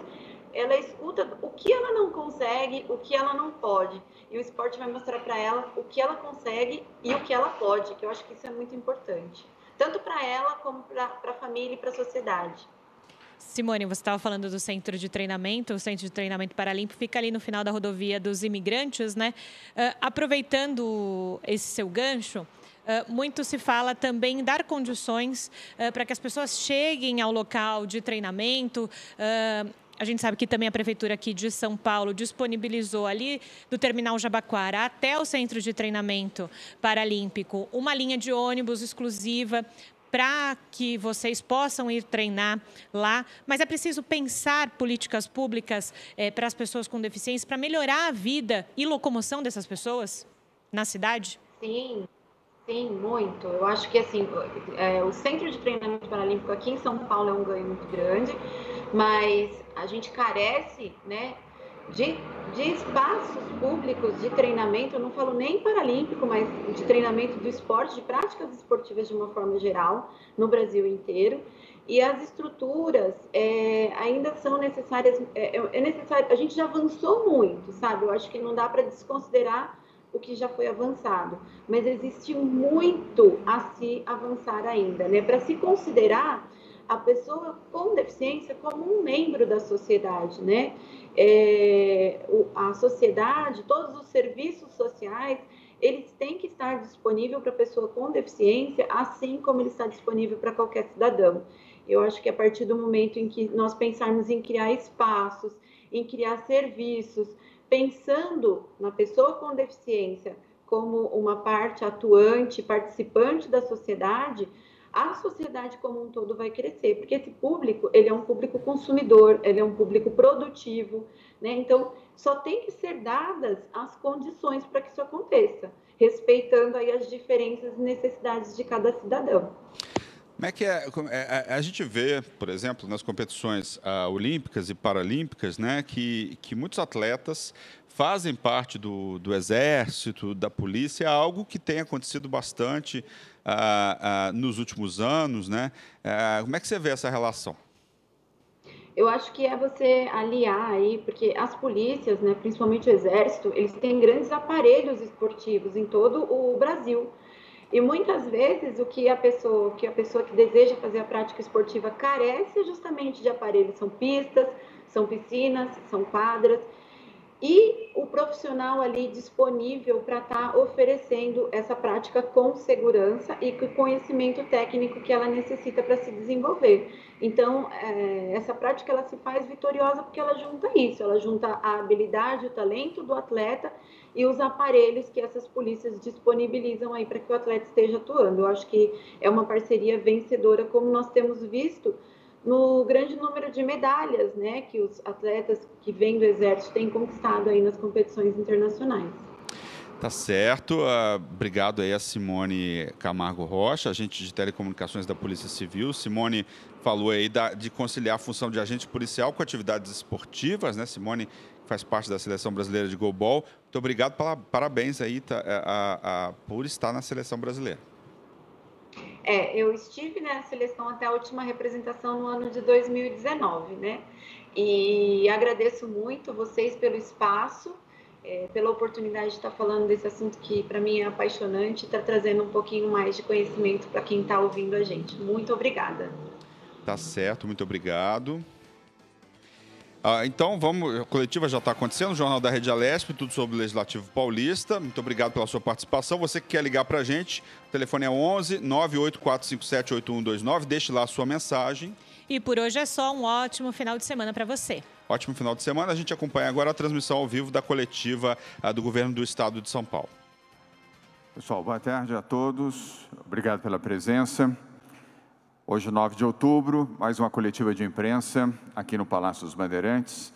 ela escuta o que ela não consegue, o que ela não pode. E o esporte vai mostrar para ela o que ela consegue e o que ela pode, que eu acho que isso é muito importante. Tanto para ela, como para a família e para a sociedade. Simone, você estava falando do centro de treinamento, o Centro de Treinamento Paralímpico fica ali no final da rodovia dos Imigrantes, né? Aproveitando esse seu gancho, muito se fala também em dar condições para que as pessoas cheguem ao local de treinamento. A gente sabe que também a Prefeitura aqui de São Paulo disponibilizou ali do Terminal Jabaquara até o Centro de Treinamento Paralímpico uma linha de ônibus exclusiva para que vocês possam ir treinar lá, mas é preciso pensar políticas públicas para as pessoas com deficiência, para melhorar a vida e locomoção dessas pessoas na cidade? Sim, muito. Eu acho que assim, o Centro de Treinamento Paralímpico aqui em São Paulo é um ganho muito grande, mas a gente carece, né, de espaços públicos de treinamento. Eu não falo nem paralímpico, mas de treinamento do esporte, de práticas esportivas de uma forma geral, no Brasil inteiro. E as estruturas ainda são necessárias. É necessário, a gente já avançou muito, sabe? Eu acho que não dá para desconsiderar o que já foi avançado, mas existe muito a se avançar ainda, né? Para se considerar a pessoa com deficiência como um membro da sociedade, né? A sociedade, todos os serviços sociais, eles têm que estar disponíveis para a pessoa com deficiência, assim como ele está disponível para qualquer cidadão. Eu acho que a partir do momento em que nós pensarmos em criar espaços, em criar serviços, pensando na pessoa com deficiência como uma parte atuante, participante da sociedade, a sociedade como um todo vai crescer, porque esse público, ele é um público consumidor, ele é um público produtivo, né? Então, só tem que ser dadas as condições para que isso aconteça, respeitando aí as diferenças e necessidades de cada cidadão. Como é que é? A gente vê, por exemplo, nas competições olímpicas e paralímpicas, né, que muitos atletas fazem parte do exército, da polícia, é algo que tem acontecido bastante nos últimos anos, né? Como é que você vê essa relação? Eu acho que é você aliar aí, porque as polícias, né, principalmente o exército, eles têm grandes aparelhos esportivos em todo o Brasil. E muitas vezes o que a pessoa que deseja fazer a prática esportiva carece justamente de aparelhos, são pistas, são piscinas, são quadras, e o profissional ali disponível para estar oferecendo essa prática com segurança e com o conhecimento técnico que ela necessita para se desenvolver. Então, essa prática ela se faz vitoriosa porque ela junta isso, ela junta a habilidade, o talento do atleta e os aparelhos que essas polícias disponibilizam aí para que o atleta esteja atuando. Eu acho que é uma parceria vencedora, como nós temos visto no grande número de medalhas, né, que os atletas que vêm do Exército têm conquistado aí nas competições internacionais. Tá certo. Obrigado aí a Simone Camargo Rocha, agente de telecomunicações da Polícia Civil. Simone falou aí de conciliar a função de agente policial com atividades esportivas, né? Simone faz parte da Seleção Brasileira de Goalball. Muito obrigado, parabéns aí por estar na Seleção Brasileira. Eu estive na seleção até a última representação no ano de 2019, né? E agradeço muito vocês pelo espaço, pela oportunidade de estar falando desse assunto que para mim é apaixonante e está trazendo um pouquinho mais de conhecimento para quem está ouvindo a gente. Muito obrigada. Tá certo, muito obrigado. Então, a coletiva já está acontecendo, o Jornal da Rede Alesp, tudo sobre o Legislativo Paulista. Muito obrigado pela sua participação. Você que quer ligar para a gente, o telefone é 11 98457 8129. Deixe lá a sua mensagem. E por hoje é só, um ótimo final de semana para você. Ótimo final de semana. A gente acompanha agora a transmissão ao vivo da coletiva do Governo do Estado de São Paulo. Pessoal, boa tarde a todos. Obrigado pela presença. Hoje, 9 de outubro, mais uma coletiva de imprensa aqui no Palácio dos Bandeirantes.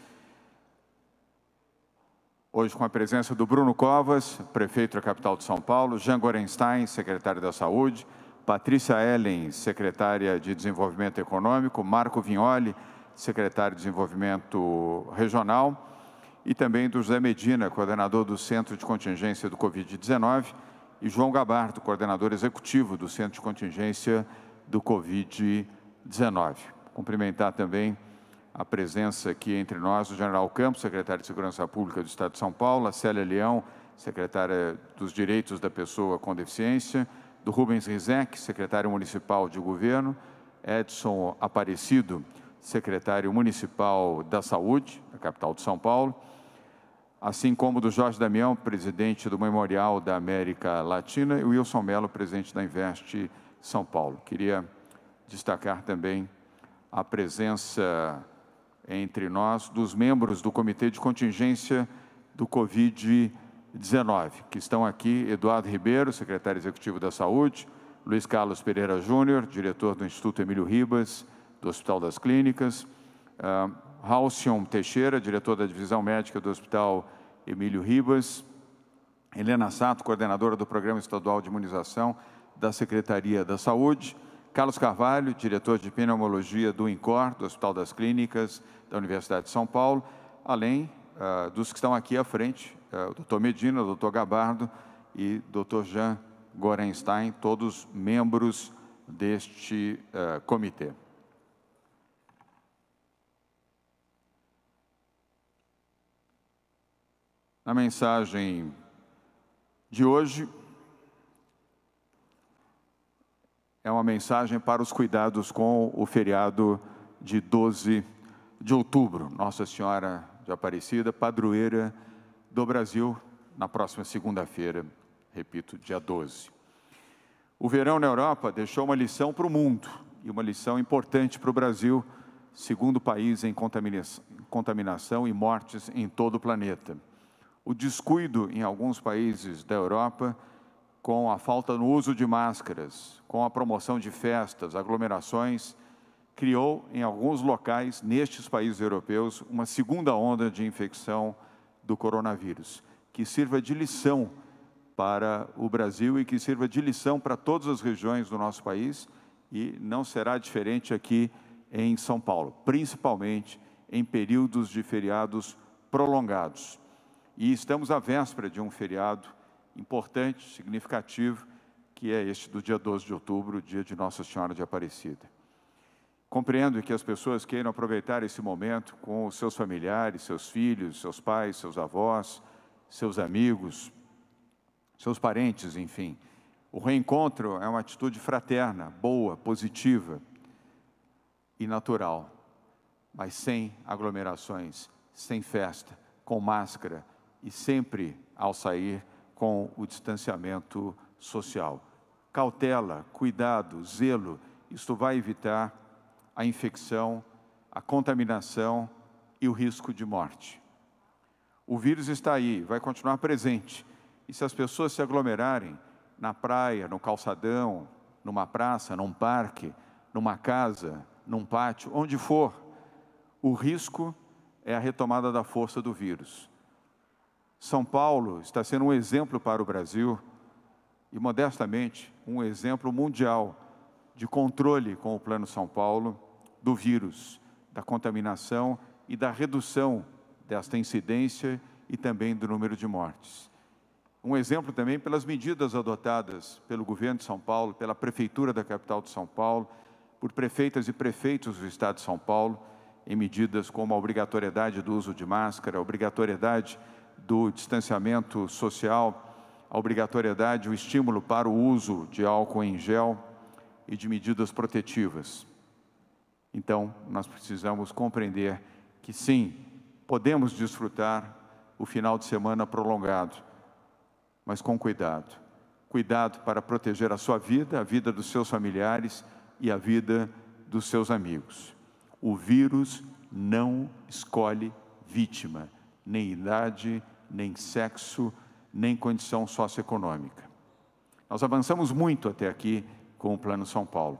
Hoje com a presença do Bruno Covas, prefeito da capital de São Paulo, Jean Gorenstein, secretário da Saúde, Patrícia Ellen, secretária de Desenvolvimento Econômico, Marco Vignoli, secretário de Desenvolvimento Regional, e também do José Medina, coordenador do Centro de Contingência do Covid-19, e João Gabardo, coordenador executivo do Centro de Contingência do Covid-19. Cumprimentar também a presença aqui entre nós do General Campos, secretário de Segurança Pública do Estado de São Paulo, a Célia Leão, secretária dos Direitos da Pessoa com Deficiência, do Rubens Rizek, secretário municipal de Governo, Edson Aparecido, secretário municipal da Saúde, da capital de São Paulo, assim como do Jorge Damião, presidente do Memorial da América Latina, e o Wilson Mello, presidente da Invest São Paulo. Queria destacar também a presença entre nós dos membros do Comitê de Contingência do Covid-19, que estão aqui: Eduardo Ribeiro, secretário executivo da Saúde, Luiz Carlos Pereira Júnior, diretor do Instituto Emílio Ribas, do Hospital das Clínicas, Halcion Teixeira, diretor da Divisão Médica do Hospital Emílio Ribas, Helena Sato, coordenadora do Programa Estadual de Imunização da Secretaria da Saúde, Carlos Carvalho, diretor de Pneumologia do INCOR, do Hospital das Clínicas, da Universidade de São Paulo, além dos que estão aqui à frente, o Dr. Medina, o Dr. Gabardo e Dr. Jean Gorenstein, todos membros deste comitê. Na mensagem de hoje, é uma mensagem para os cuidados com o feriado de 12 de outubro. Nossa Senhora de Aparecida, padroeira do Brasil, na próxima segunda-feira, repito, dia 12. O verão na Europa deixou uma lição para o mundo, e uma lição importante para o Brasil, segundo país em contaminação e mortes em todo o planeta. O descuido em alguns países da Europa, com a falta no uso de máscaras, com a promoção de festas, aglomerações, criou em alguns locais, nestes países europeus, uma segunda onda de infecção do coronavírus, que sirva de lição para o Brasil e que sirva de lição para todas as regiões do nosso país e não será diferente aqui em São Paulo, principalmente em períodos de feriados prolongados. E estamos à véspera de um feriado importante, significativo, que é este do dia 12 de outubro, dia de Nossa Senhora de Aparecida. Compreendo que as pessoas queiram aproveitar esse momento com os seus familiares, seus filhos, seus pais, seus avós, seus amigos, seus parentes, enfim. O reencontro é uma atitude fraterna, boa, positiva e natural, mas sem aglomerações, sem festa, com máscara e sempre, ao sair, com o distanciamento social. Cautela, cuidado, zelo, isto vai evitar a infecção, a contaminação e o risco de morte. O vírus está aí, vai continuar presente. E se as pessoas se aglomerarem na praia, no calçadão, numa praça, num parque, numa casa, num pátio, onde for, o risco é a retomada da força do vírus. São Paulo está sendo um exemplo para o Brasil e, modestamente, um exemplo mundial de controle com o Plano São Paulo do vírus, da contaminação e da redução desta incidência e também do número de mortes. Um exemplo também pelas medidas adotadas pelo governo de São Paulo, pela Prefeitura da capital de São Paulo, por prefeitas e prefeitos do Estado de São Paulo, em medidas como a obrigatoriedade do uso de máscara, a obrigatoriedade do distanciamento social, a obrigatoriedade, o estímulo para o uso de álcool em gel e de medidas protetivas. Então, nós precisamos compreender que sim, podemos desfrutar o final de semana prolongado, mas com cuidado. Cuidado para proteger a sua vida, a vida dos seus familiares e a vida dos seus amigos. O vírus não escolhe vítima, nem idade, nem sexo, nem condição socioeconômica. Nós avançamos muito até aqui com o Plano São Paulo.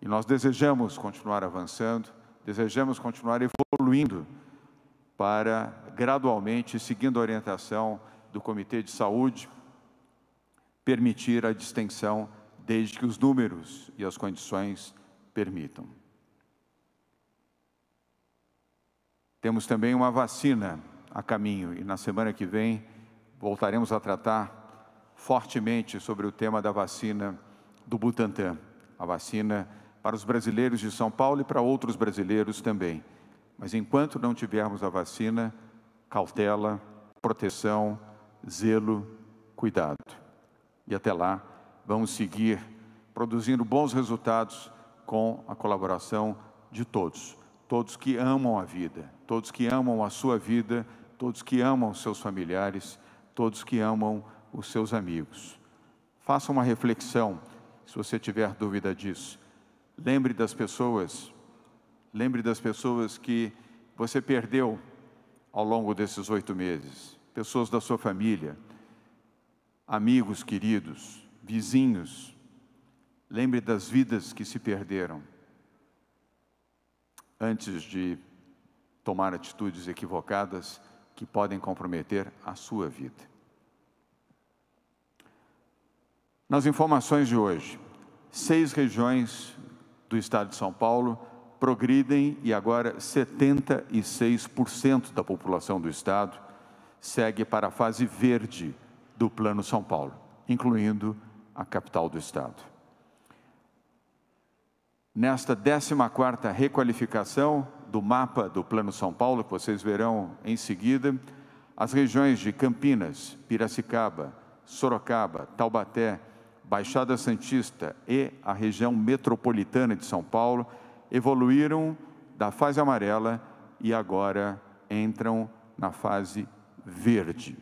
E nós desejamos continuar avançando, desejamos continuar evoluindo para, gradualmente, seguindo a orientação do Comitê de Saúde, permitir a distensão desde que os números e as condições permitam. Temos também uma vacina a caminho e na semana que vem voltaremos a tratar fortemente sobre o tema da vacina do Butantan, a vacina para os brasileiros de São Paulo e para outros brasileiros também. Mas enquanto não tivermos a vacina, cautela, proteção, zelo, cuidado. E até lá, vamos seguir produzindo bons resultados com a colaboração de todos. Todos que amam a vida, todos que amam a sua vida, todos que amam os seus familiares, todos que amam os seus amigos. Faça uma reflexão, se você tiver dúvida disso. Lembre das pessoas que você perdeu ao longo desses 8 meses. Pessoas da sua família, amigos queridos, vizinhos. Lembre das vidas que se perderam antes de tomar atitudes equivocadas que podem comprometer a sua vida. Nas informações de hoje, 6 regiões do Estado de São Paulo progridem e agora 76% da população do Estado segue para a fase verde do Plano São Paulo, incluindo a capital do Estado. Nesta 14ª requalificação do mapa do Plano São Paulo, que vocês verão em seguida, as regiões de Campinas, Piracicaba, Sorocaba, Taubaté, Baixada Santista e a região metropolitana de São Paulo evoluíram da fase amarela e agora entram na fase verde.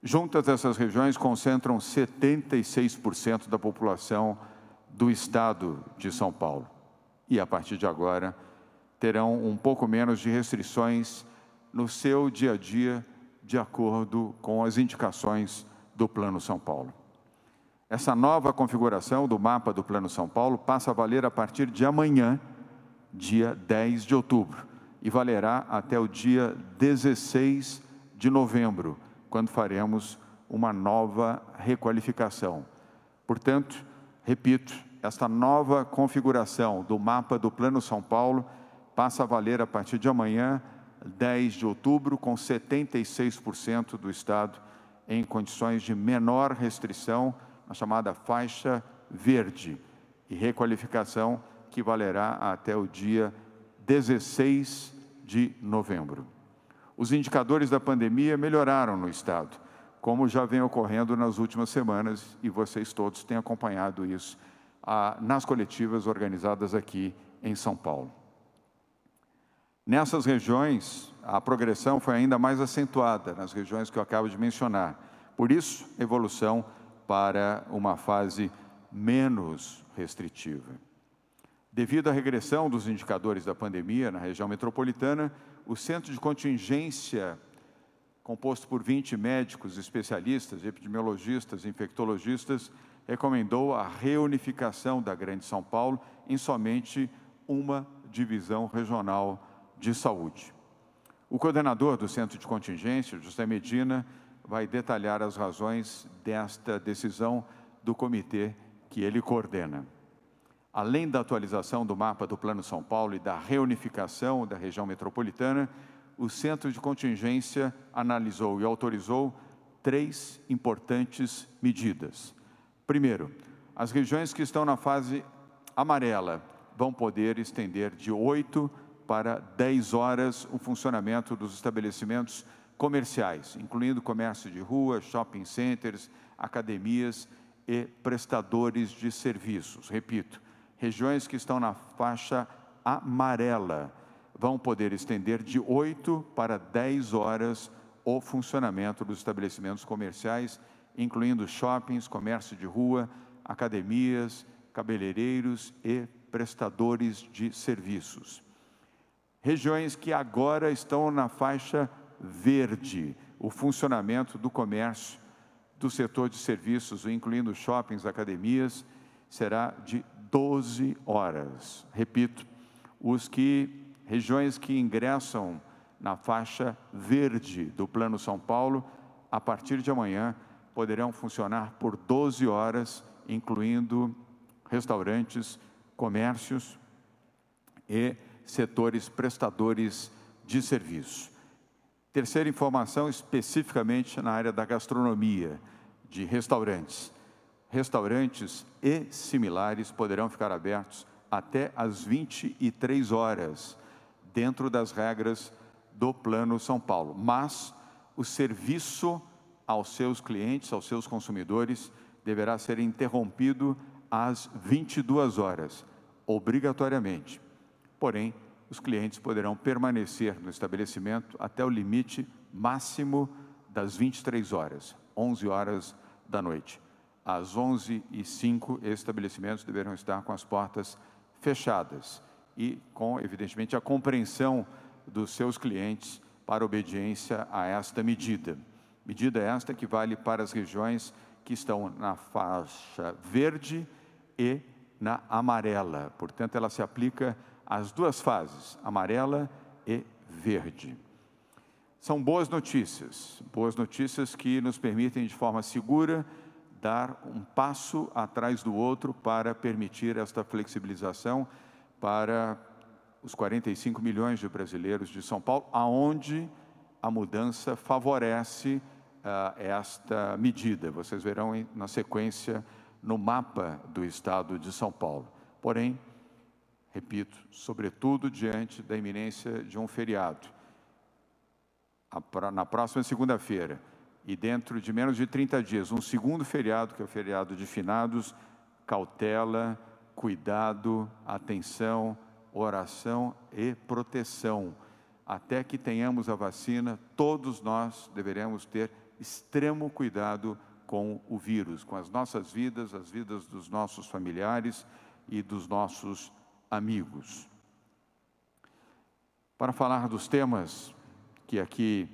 Juntas, essas regiões concentram 76% da população do Estado de São Paulo. E, a partir de agora, terão um pouco menos de restrições no seu dia a dia, de acordo com as indicações do Plano São Paulo. Essa nova configuração do mapa do Plano São Paulo passa a valer a partir de amanhã, dia 10 de outubro, e valerá até o dia 16 de novembro, quando faremos uma nova requalificação. Portanto, repito, esta nova configuração do mapa do Plano São Paulo passa a valer a partir de amanhã, 10 de outubro, com 76% do estado em condições de menor restrição, a chamada faixa verde, e requalificação que valerá até o dia 16 de novembro. Os indicadores da pandemia melhoraram no estado, como já vem ocorrendo nas últimas semanas, e vocês todos têm acompanhado isso nas coletivas organizadas aqui em São Paulo. Nessas regiões, a progressão foi ainda mais acentuada, nas regiões que eu acabo de mencionar. Por isso, evolução para uma fase menos restritiva. Devido à regressão dos indicadores da pandemia na região metropolitana, o Centro de Contingência, composto por 20 médicos, especialistas, epidemiologistas e infectologistas, recomendou a reunificação da Grande São Paulo em somente uma divisão regional de saúde. O coordenador do Centro de Contingência, José Medina, vai detalhar as razões desta decisão do comitê que ele coordena. Além da atualização do mapa do Plano São Paulo e da reunificação da região metropolitana, o Centro de Contingência analisou e autorizou 3 importantes medidas. Primeiro, as regiões que estão na fase amarela vão poder estender de 8 para 10 horas o funcionamento dos estabelecimentos comerciais, incluindo comércio de rua, shopping centers, academias e prestadores de serviços. Repito, regiões que estão na faixa amarela vão poder estender de 8 para 10 horas o funcionamento dos estabelecimentos comerciais, incluindo shoppings, comércio de rua, academias, cabeleireiros e prestadores de serviços. Regiões que agora estão na faixa verde, o funcionamento do comércio, do setor de serviços, incluindo shoppings, academias, será de 12 horas. Repito, regiões que ingressam na faixa verde do Plano São Paulo, a partir de amanhã, poderão funcionar por 12 horas, incluindo restaurantes, comércios e setores prestadores de serviço. Terceira informação, especificamente na área da gastronomia, de restaurantes. Restaurantes e similares poderão ficar abertos até às 23 horas, dentro das regras do Plano São Paulo. Mas o serviço aos seus clientes, aos seus consumidores, deverá ser interrompido às 22 horas, obrigatoriamente. Porém, os clientes poderão permanecer no estabelecimento até o limite máximo das 23 horas, 11 horas da noite. Às 11h05, esses estabelecimentos deverão estar com as portas fechadas e com, evidentemente, a compreensão dos seus clientes para obediência a esta medida. Medida esta que vale para as regiões que estão na faixa verde e na amarela. Portanto, ela se aplica às duas fases, amarela e verde. São boas notícias que nos permitem, de forma segura, dar um passo atrás do outro para permitir esta flexibilização para os 45 milhões de brasileiros de São Paulo, aonde a mudança favorece esta medida. Vocês verão na sequência no mapa do estado de São Paulo. Porém, repito, sobretudo diante da iminência de um feriado, na próxima segunda-feira, e dentro de menos de 30 dias, um segundo feriado, que é o feriado de finados, cautela, cuidado, atenção, oração e proteção. Até que tenhamos a vacina, todos nós deveremos ter extremo cuidado com o vírus, com as nossas vidas, as vidas dos nossos familiares e dos nossos amigos. Para falar dos temas que aqui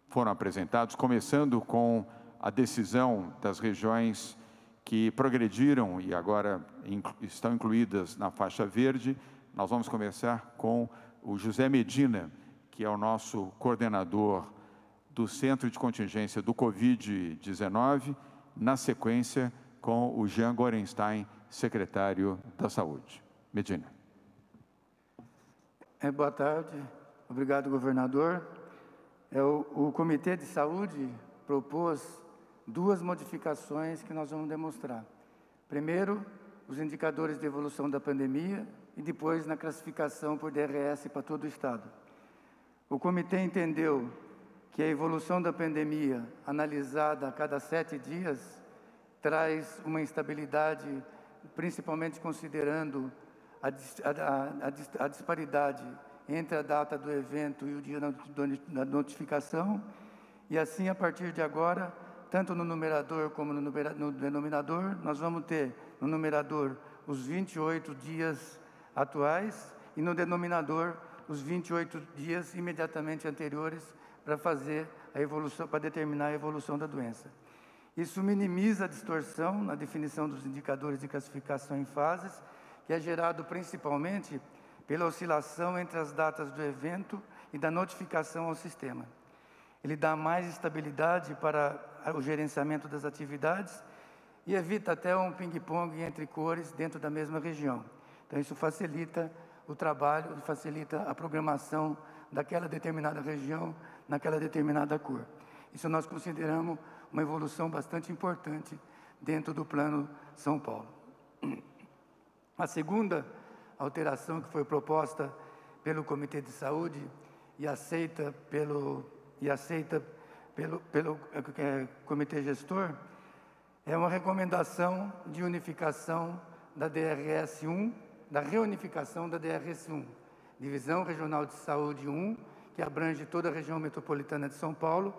foram apresentados, começando com a decisão das regiões que progrediram e agora estão incluídas na faixa verde, nós vamos começar com o José Medina, que é o nosso coordenador do Centro de Contingência do Covid-19, na sequência com o Jean Gorenstein, secretário da Saúde. Medina. Boa tarde. Obrigado, governador. O Comitê de Saúde propôs 2 modificações que nós vamos demonstrar. Primeiro, os indicadores de evolução da pandemia e depois na classificação por DRS para todo o Estado. O comitê entendeu que a evolução da pandemia, analisada a cada 7 dias, traz uma instabilidade, principalmente considerando a disparidade entre a data do evento e o dia da notificação, e assim, a partir de agora, tanto no numerador como no denominador, nós vamos ter no numerador os 28 dias atuais e no denominador os 28 dias imediatamente anteriores para fazer a evolução, para determinar a evolução da doença. Isso minimiza a distorção na definição dos indicadores de classificação em fases, que é gerado principalmente pela oscilação entre as datas do evento e da notificação ao sistema. Ele dá mais estabilidade para o gerenciamento das atividades e evita até um ping-pong entre cores dentro da mesma região. Então, isso facilita o trabalho, facilita a programação daquela determinada região, naquela determinada cor. Isso nós consideramos uma evolução bastante importante dentro do Plano São Paulo. A segunda alteração que foi proposta pelo Comitê de Saúde e aceita pelo Comitê Gestor é uma recomendação de unificação da DRS-1, da reunificação da DRS-1, Divisão Regional de Saúde 1, que abrange toda a região metropolitana de São Paulo,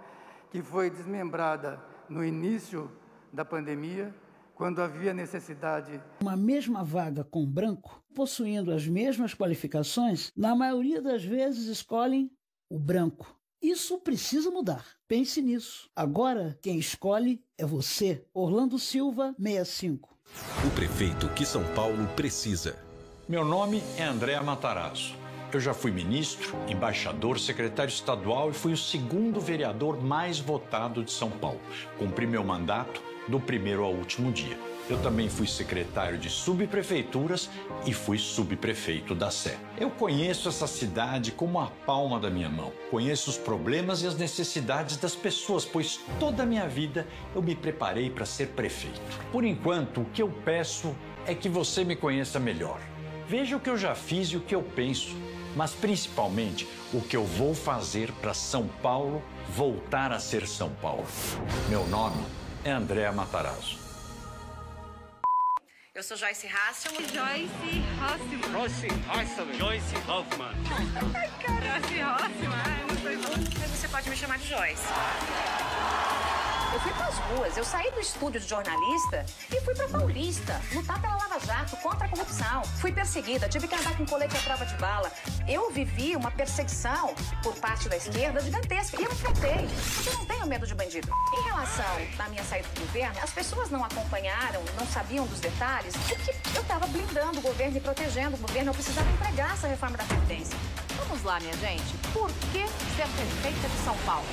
que foi desmembrada no início da pandemia, quando havia necessidade. Uma mesma vaga com branco, possuindo as mesmas qualificações, na maioria das vezes escolhem o branco. Isso precisa mudar. Pense nisso. Agora, quem escolhe é você. Orlando Silva, 65. O prefeito que São Paulo precisa. Meu nome é André Matarazzo. Eu já fui ministro, embaixador, secretário estadual e fui o 2º vereador mais votado de São Paulo. Cumpri meu mandato do primeiro ao último dia. Eu também fui secretário de subprefeituras e fui subprefeito da Sé. Eu conheço essa cidade como a palma da minha mão. Conheço os problemas e as necessidades das pessoas, pois toda a minha vida eu me preparei para ser prefeito. Por enquanto, o que eu peço é que você me conheça melhor. Veja o que eu já fiz e o que eu penso, mas principalmente o que eu vou fazer para São Paulo voltar a ser São Paulo. Meu nome é André Matarazzo. Eu sou Joyce Hasselman. Joyce Hasselman. Joyce Hoffman. Ai, cara. Joyce Hasselman. Ai, não sei não. Mas você pode me chamar de Joyce. Eu fui pras ruas, eu saí do estúdio de jornalista e fui pra Paulista, lutar pela Lava Jato, contra a corrupção. Fui perseguida, tive que andar com colete à prova de bala. Eu vivi uma perseguição por parte da esquerda gigantesca e eu enfrentei, porque eu não tenho medo de bandido. Em relação à minha saída do governo, as pessoas não acompanharam, não sabiam dos detalhes, porque eu estava blindando o governo e protegendo o governo, eu precisava entregar essa reforma da Previdência. Vamos lá, minha gente, por que ser prefeita de São Paulo?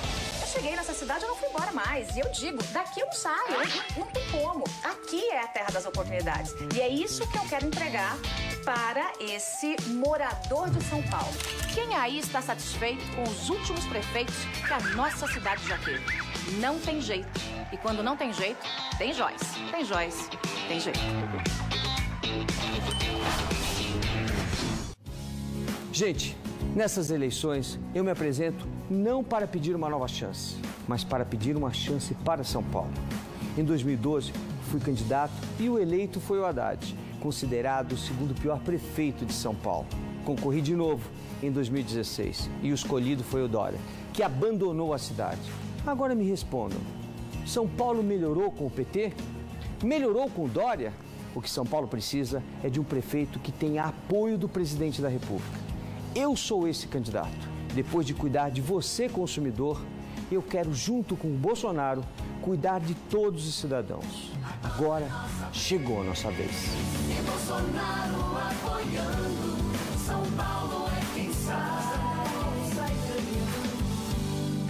Cheguei nessa cidade, eu não fui embora mais. E eu digo, daqui eu não saio, não tem como. Aqui é a terra das oportunidades. E é isso que eu quero entregar para esse morador de São Paulo. Quem aí está satisfeito com os últimos prefeitos que a nossa cidade já teve? Não tem jeito. E quando não tem jeito, tem Joyce. Tem Joyce, tem jeito. Gente, nessas eleições, eu me apresento não para pedir uma nova chance, mas para pedir uma chance para São Paulo. Em 2012, fui candidato e o eleito foi o Haddad, considerado o 2º pior prefeito de São Paulo. Concorri de novo em 2016 e o escolhido foi o Dória, que abandonou a cidade. Agora me respondam, São Paulo melhorou com o PT? Melhorou com o Dória? O que São Paulo precisa é de um prefeito que tenha apoio do presidente da República. Eu sou esse candidato. Depois de cuidar de você, consumidor, eu quero, junto com o Bolsonaro, cuidar de todos os cidadãos. Agora chegou a nossa vez. E Bolsonaro apoiando, São Paulo é quem sai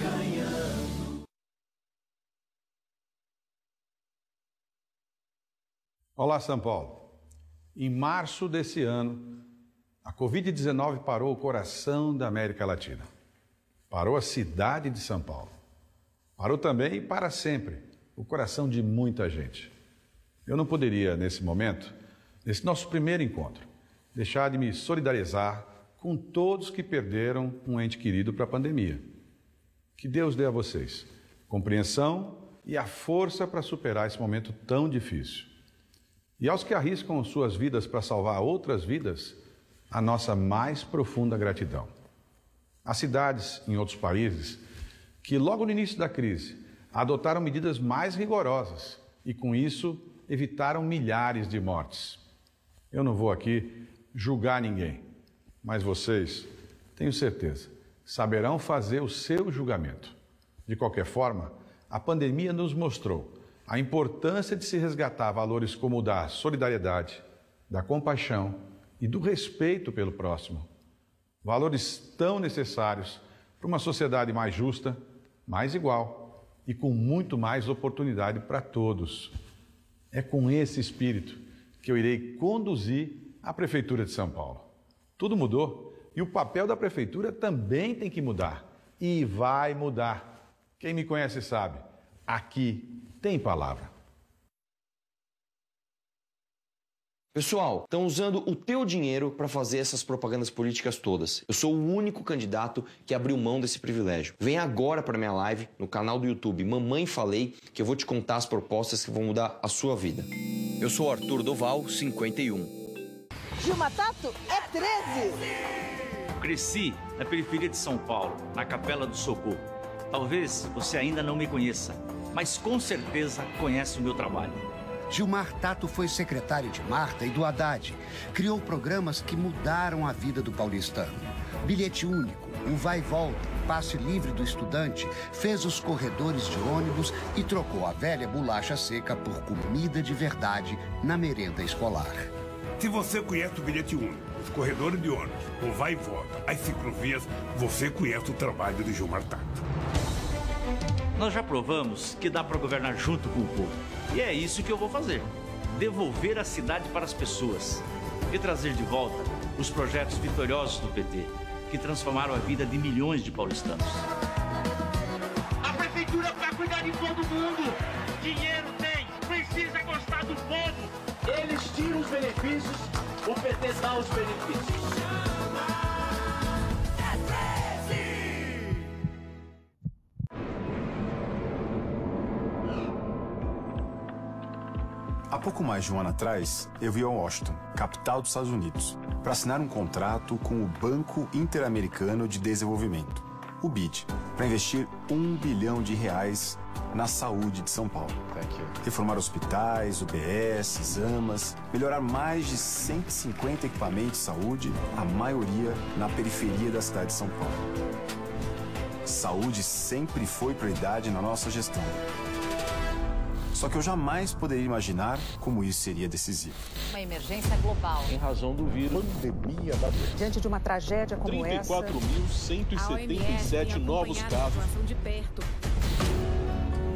ganhando. Olá, São Paulo. Em março desse ano, a Covid-19 parou o coração da América Latina. Parou a cidade de São Paulo. Parou também, e para sempre, o coração de muita gente. Eu não poderia, nesse momento, nesse nosso primeiro encontro, deixar de me solidarizar com todos que perderam um ente querido para a pandemia. Que Deus dê a vocês compreensão e a força para superar esse momento tão difícil. E aos que arriscam suas vidas para salvar outras vidas, a nossa mais profunda gratidão. Há cidades em outros países que, logo no início da crise, adotaram medidas mais rigorosas e, com isso, evitaram milhares de mortes. Eu não vou aqui julgar ninguém, mas vocês, tenho certeza, saberão fazer o seu julgamento. De qualquer forma, a pandemia nos mostrou a importância de se resgatar valores como o da solidariedade, da compaixão e do respeito pelo próximo. Valores tão necessários para uma sociedade mais justa, mais igual e com muito mais oportunidade para todos. É com esse espírito que eu irei conduzir a Prefeitura de São Paulo. Tudo mudou e o papel da Prefeitura também tem que mudar. E vai mudar. Quem me conhece sabe, aqui tem palavra. Pessoal, estão usando o teu dinheiro para fazer essas propagandas políticas todas. Eu sou o único candidato que abriu mão desse privilégio. Vem agora para minha live no canal do YouTube Mamãe Falei, que eu vou te contar as propostas que vão mudar a sua vida. Eu sou Arthur Doval, 51. Gilma Tato é 13. Cresci na periferia de São Paulo, na Capela do Socorro. Talvez você ainda não me conheça, mas com certeza conhece o meu trabalho. Gilmar Tato foi secretário de Marta e do Haddad. Criou programas que mudaram a vida do paulistano. Bilhete único, um vai e volta, passe livre do estudante, fez os corredores de ônibus e trocou a velha bolacha seca por comida de verdade na merenda escolar. Se você conhece o bilhete único, os corredores de ônibus, o vai e volta, as ciclovias, você conhece o trabalho de Gilmar Tato. Nós já provamos que dá para governar junto com o povo. E é isso que eu vou fazer. Devolver a cidade para as pessoas. E trazer de volta os projetos vitoriosos do PT, que transformaram a vida de milhões de paulistanos. A prefeitura vai cuidar de todo mundo. Dinheiro tem, precisa gostar do povo. Eles tiram os benefícios, o PT dá os benefícios. Há pouco mais de um ano atrás, eu vim a Washington, capital dos Estados Unidos, para assinar um contrato com o Banco Interamericano de Desenvolvimento, o BID, para investir R$1 bilhão na saúde de São Paulo. Reformar hospitais, UBS, AMAs, melhorar mais de 150 equipamentos de saúde, a maioria na periferia da cidade de São Paulo. Saúde sempre foi prioridade na nossa gestão. Só que eu jamais poderia imaginar como isso seria decisivo. Uma emergência global. Em razão do vírus. Pandemia da doença. Diante de uma tragédia como essa... 34.177 novos casos. De perto.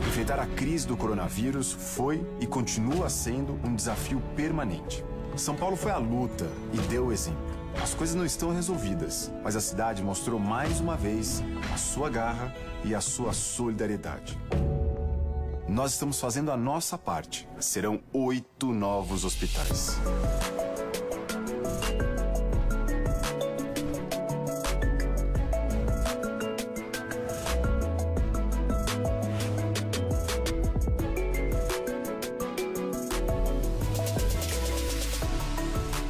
Enfrentar a crise do coronavírus foi e continua sendo um desafio permanente. São Paulo foi à luta e deu o exemplo. As coisas não estão resolvidas, mas a cidade mostrou mais uma vez a sua garra e a sua solidariedade. Nós estamos fazendo a nossa parte. Serão 8 novos hospitais.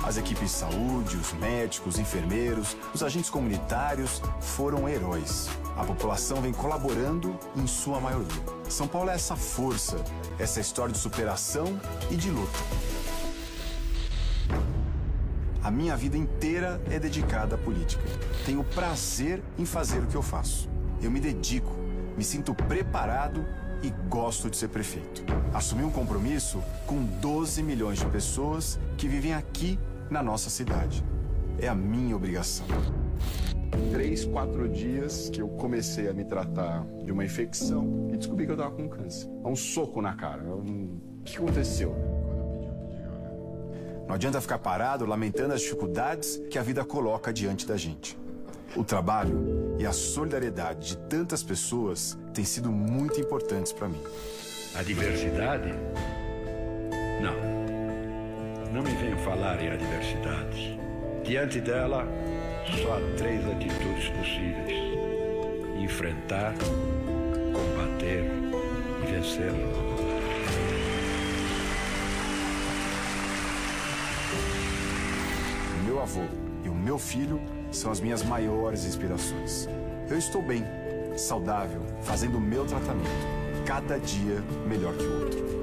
As equipes de saúde, os médicos, os enfermeiros, os agentes comunitários foram heróis. A população vem colaborando em sua maioria. São Paulo é essa força, essa história de superação e de luta. A minha vida inteira é dedicada à política. Tenho prazer em fazer o que eu faço. Eu me dedico, me sinto preparado e gosto de ser prefeito. Assumi um compromisso com 12 milhões de pessoas que vivem aqui na nossa cidade. É a minha obrigação. 3, 4 dias que eu comecei a me tratar de uma infecção e descobri que eu estava com câncer. Um soco na cara. O que aconteceu? Não adianta ficar parado lamentando as dificuldades que a vida coloca diante da gente. O trabalho e a solidariedade de tantas pessoas têm sido muito importantes para mim. A diversidade? Não me venham falar em adversidade. Diante dela, só há 3 atitudes possíveis: enfrentar, combater e vencer. O meu avô e o meu filho são as minhas maiores inspirações. Eu estou bem, saudável, fazendo o meu tratamento, cada dia melhor que o outro.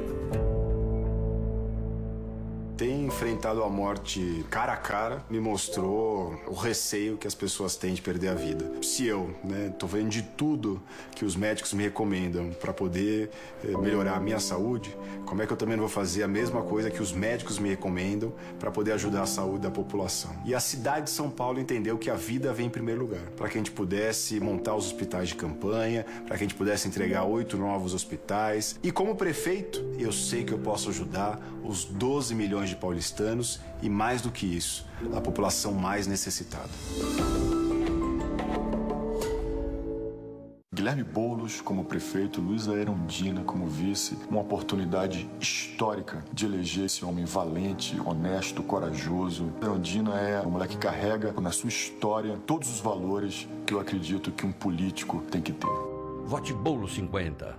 Ter enfrentado a morte cara a cara me mostrou o receio que as pessoas têm de perder a vida. Se eu, tô vendo de tudo que os médicos me recomendam para poder melhorar a minha saúde, como é que eu também não vou fazer a mesma coisa que os médicos me recomendam para poder ajudar a saúde da população? E a cidade de São Paulo entendeu que a vida vem em primeiro lugar, para que a gente pudesse montar os hospitais de campanha, para que a gente pudesse entregar 8 novos hospitais. E como prefeito, eu sei que eu posso ajudar os 12 milhões de paulistanos e, mais do que isso, a população mais necessitada. Guilherme Boulos como prefeito, Luísa Erundina como vice, uma oportunidade histórica de eleger esse homem valente, honesto, corajoso. Erundina é uma mulher que carrega na sua história todos os valores que eu acredito que um político tem que ter. Vote Boulos 50.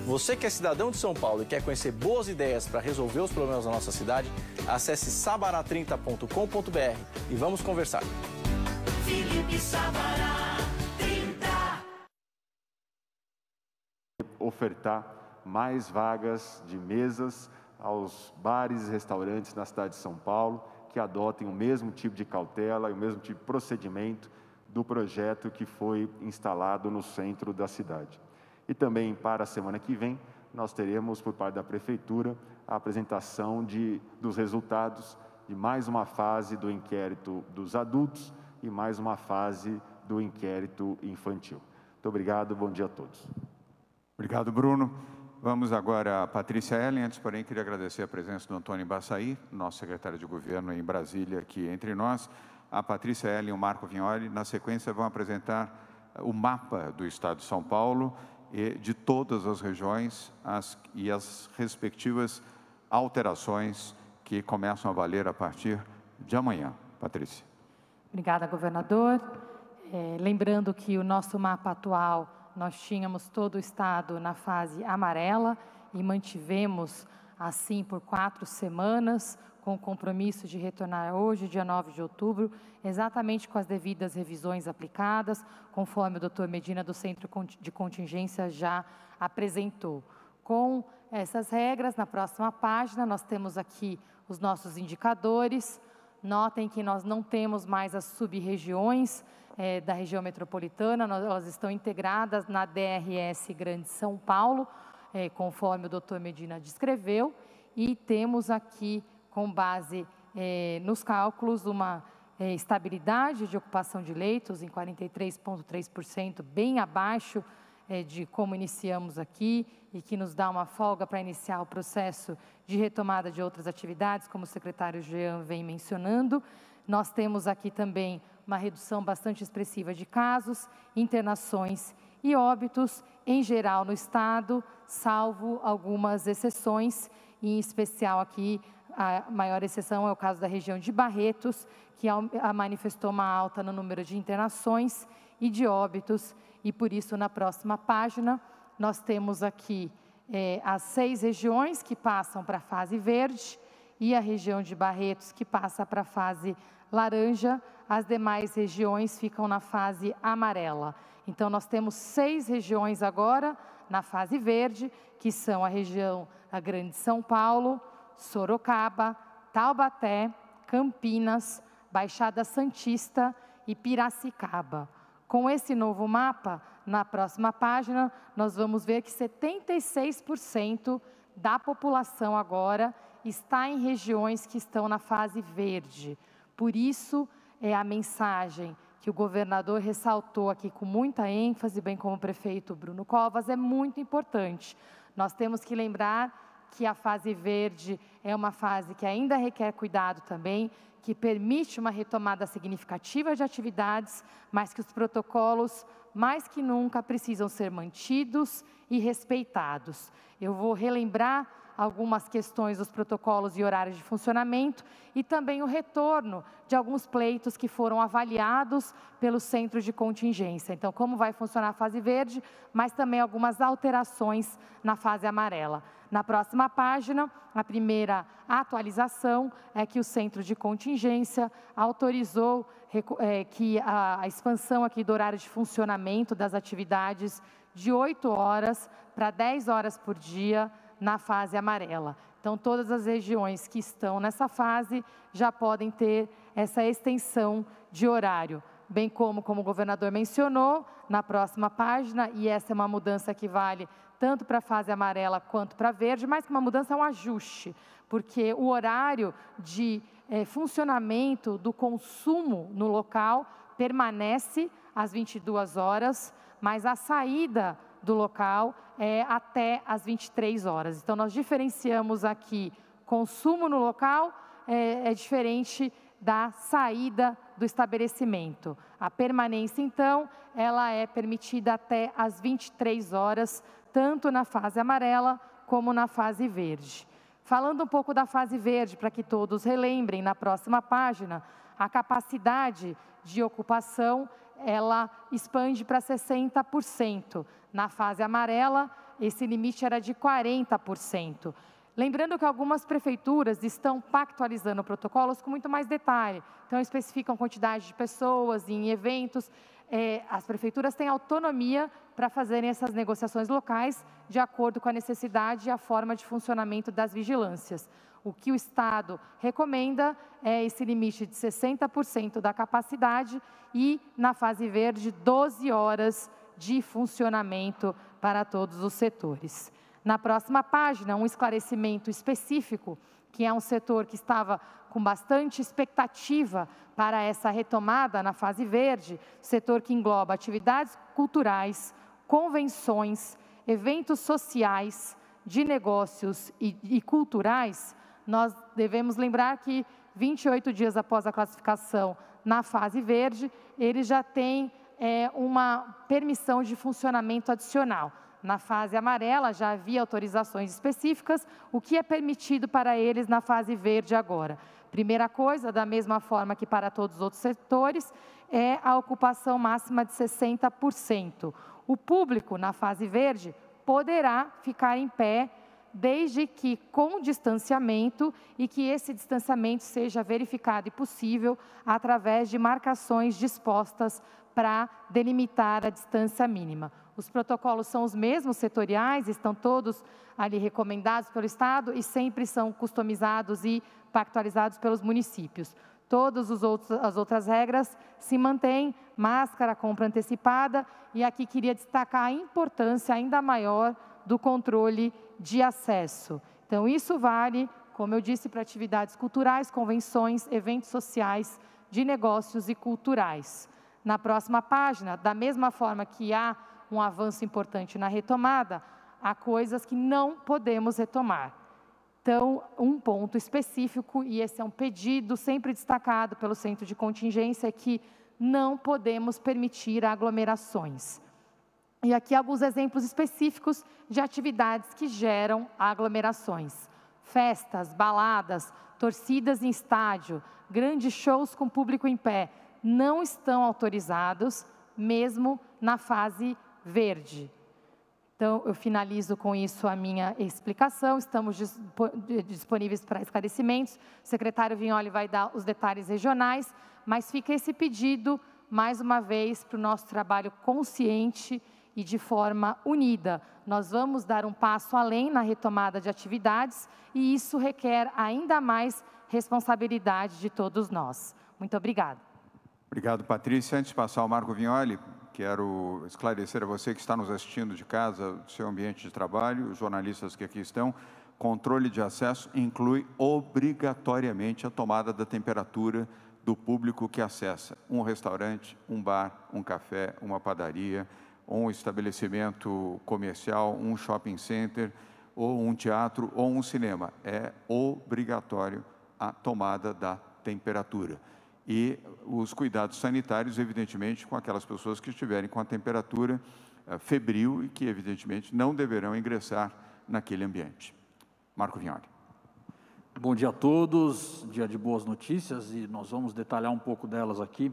Você que é cidadão de São Paulo e quer conhecer boas ideias para resolver os problemas da nossa cidade, acesse sabará30.com.br e vamos conversar. Felipe Sabará 30. Ofertar mais vagas de mesas aos bares e restaurantes na cidade de São Paulo que adotem o mesmo tipo de cautela e o mesmo tipo de procedimento do projeto que foi instalado no centro da cidade. E também, para a semana que vem, nós teremos, por parte da Prefeitura, a apresentação dos resultados de mais uma fase do inquérito dos adultos e mais uma fase do inquérito infantil. Muito obrigado, bom dia a todos. Obrigado, Bruno. Vamos agora a Patrícia Ellen. Antes, porém, queria agradecer a presença do Antônio Embaçaí, nosso secretário de Governo em Brasília, aqui entre nós. A Patrícia Ellen e o Marco Vignoli, na sequência, vão apresentar o mapa do Estado de São Paulo e de todas as regiões e as respectivas alterações que começam a valer a partir de amanhã. Patrícia. Obrigada, governador. Lembrando que o nosso mapa atual, nós tínhamos todo o estado na fase amarela e mantivemos assim por 4 semanas, com o compromisso de retornar hoje, dia 9 de outubro, exatamente com as devidas revisões aplicadas, conforme o doutor Medina do Centro de Contingência já apresentou. Com essas regras, na próxima página, nós temos aqui os nossos indicadores. Notem que nós não temos mais as sub-regiões da região metropolitana, elas estão integradas na DRS Grande São Paulo, conforme o doutor Medina descreveu, e temos aqui, com base nos cálculos, uma estabilidade de ocupação de leitos em 43,3%, bem abaixo de como iniciamos aqui, e que nos dá uma folga para iniciar o processo de retomada de outras atividades, como o secretário Jean vem mencionando. Nós temos aqui também uma redução bastante expressiva de casos, internações e óbitos, em geral no estado, salvo algumas exceções, em especial aqui, a maior exceção é o caso da região de Barretos, que manifestou uma alta no número de internações e de óbitos, e por isso, na próxima página, nós temos aqui as 6 regiões que passam para a fase verde e a região de Barretos que passa para a fase laranja, as demais regiões ficam na fase amarela. Então, nós temos 6 regiões agora na fase verde, que são a região da Grande São Paulo, Sorocaba, Taubaté, Campinas, Baixada Santista e Piracicaba. Com esse novo mapa, na próxima página, nós vamos ver que 76% da população agora está em regiões que estão na fase verde. Por isso, a mensagem que o governador ressaltou aqui com muita ênfase, bem como o prefeito Bruno Covas, é muito importante. Nós temos que lembrar Aqui a fase verde é uma fase que ainda requer cuidado também, que permite uma retomada significativa de atividades, mas que os protocolos, mais que nunca, precisam ser mantidos e respeitados. Eu vou relembrar algumas questões dos protocolos e horários de funcionamento e também o retorno de alguns pleitos que foram avaliados pelos centros de contingência. Então, como vai funcionar a fase verde, mas também algumas alterações na fase amarela. Na próxima página, a primeira atualização é que o centro de contingência autorizou que a expansão aqui do horário de funcionamento das atividades de 8 horas para 10 horas por dia na fase amarela. Então, todas as regiões que estão nessa fase já podem ter essa extensão de horário. Bem como o governador mencionou, na próxima página, e essa é uma mudança que vale tanto para a fase amarela quanto para a verde, mas que uma mudança é um ajuste, porque o horário de funcionamento do consumo no local permanece às 22 horas, mas a saída do local é até às 23 horas. Então, nós diferenciamos aqui consumo no local, é diferente da saída do estabelecimento. A permanência, então, ela é permitida até às 23 horas, tanto na fase amarela como na fase verde. Falando um pouco da fase verde, para que todos relembrem, na próxima página, a capacidade de ocupação, ela expande para 60%. Na fase amarela, esse limite era de 40%. Lembrando que algumas prefeituras estão pactualizando protocolos com muito mais detalhe. Então, especificam quantidade de pessoas em eventos. As prefeituras têm autonomia para fazerem essas negociações locais de acordo com a necessidade e a forma de funcionamento das vigilâncias. O que o Estado recomenda é esse limite de 60% da capacidade e, na fase verde, 12 horas de funcionamento para todos os setores. Na próxima página, um esclarecimento específico, que é um setor que estava com bastante expectativa para essa retomada na fase verde, setor que engloba atividades culturais, convenções, eventos sociais, de negócios e culturais. Nós devemos lembrar que 28 dias após a classificação na fase verde, eles já têm uma permissão de funcionamento adicional. Na fase amarela já havia autorizações específicas, o que é permitido para eles na fase verde agora. Primeira coisa, da mesma forma que para todos os outros setores, é a ocupação máxima de 60%. O público na fase verde poderá ficar em pé, desde que com distanciamento e que esse distanciamento seja verificado e possível através de marcações dispostas para delimitar a distância mínima. Os protocolos são os mesmos setoriais, estão todos ali recomendados pelo Estado e sempre são customizados e pactualizados pelos municípios. Todas as outras regras se mantêm, máscara, compra antecipada, e aqui queria destacar a importância ainda maior do controle de acesso. Então, isso vale, como eu disse, para atividades culturais, convenções, eventos sociais, de negócios e culturais. Na próxima página, da mesma forma que há um avanço importante na retomada, há coisas que não podemos retomar. Então, um ponto específico, e esse é um pedido sempre destacado pelo Centro de Contingência, é que não podemos permitir aglomerações. E aqui alguns exemplos específicos de atividades que geram aglomerações. Festas, baladas, torcidas em estádio, grandes shows com público em pé, não estão autorizados, mesmo na fase verde. Então, eu finalizo com isso a minha explicação. Estamos disponíveis para esclarecimentos. O secretário Vignoli vai dar os detalhes regionais, mas fica esse pedido, mais uma vez, para o nosso trabalho consciente e de forma unida. Nós vamos dar um passo além na retomada de atividades e isso requer ainda mais responsabilidade de todos nós. Muito obrigada. Obrigado, Patrícia. Antes de passar ao Marco Vignoli, quero esclarecer a você que está nos assistindo de casa, do seu ambiente de trabalho, os jornalistas que aqui estão, controle de acesso inclui obrigatoriamente a tomada da temperatura do público que acessa um restaurante, um bar, um café, uma padaria, um estabelecimento comercial, um shopping center, ou um teatro, ou um cinema. É obrigatório a tomada da temperatura. E os cuidados sanitários, evidentemente, com aquelas pessoas que estiverem com a temperatura febril e que, evidentemente, não deverão ingressar naquele ambiente. Marco Vignoli. Bom dia a todos, dia de boas notícias, e nós vamos detalhar um pouco delas aqui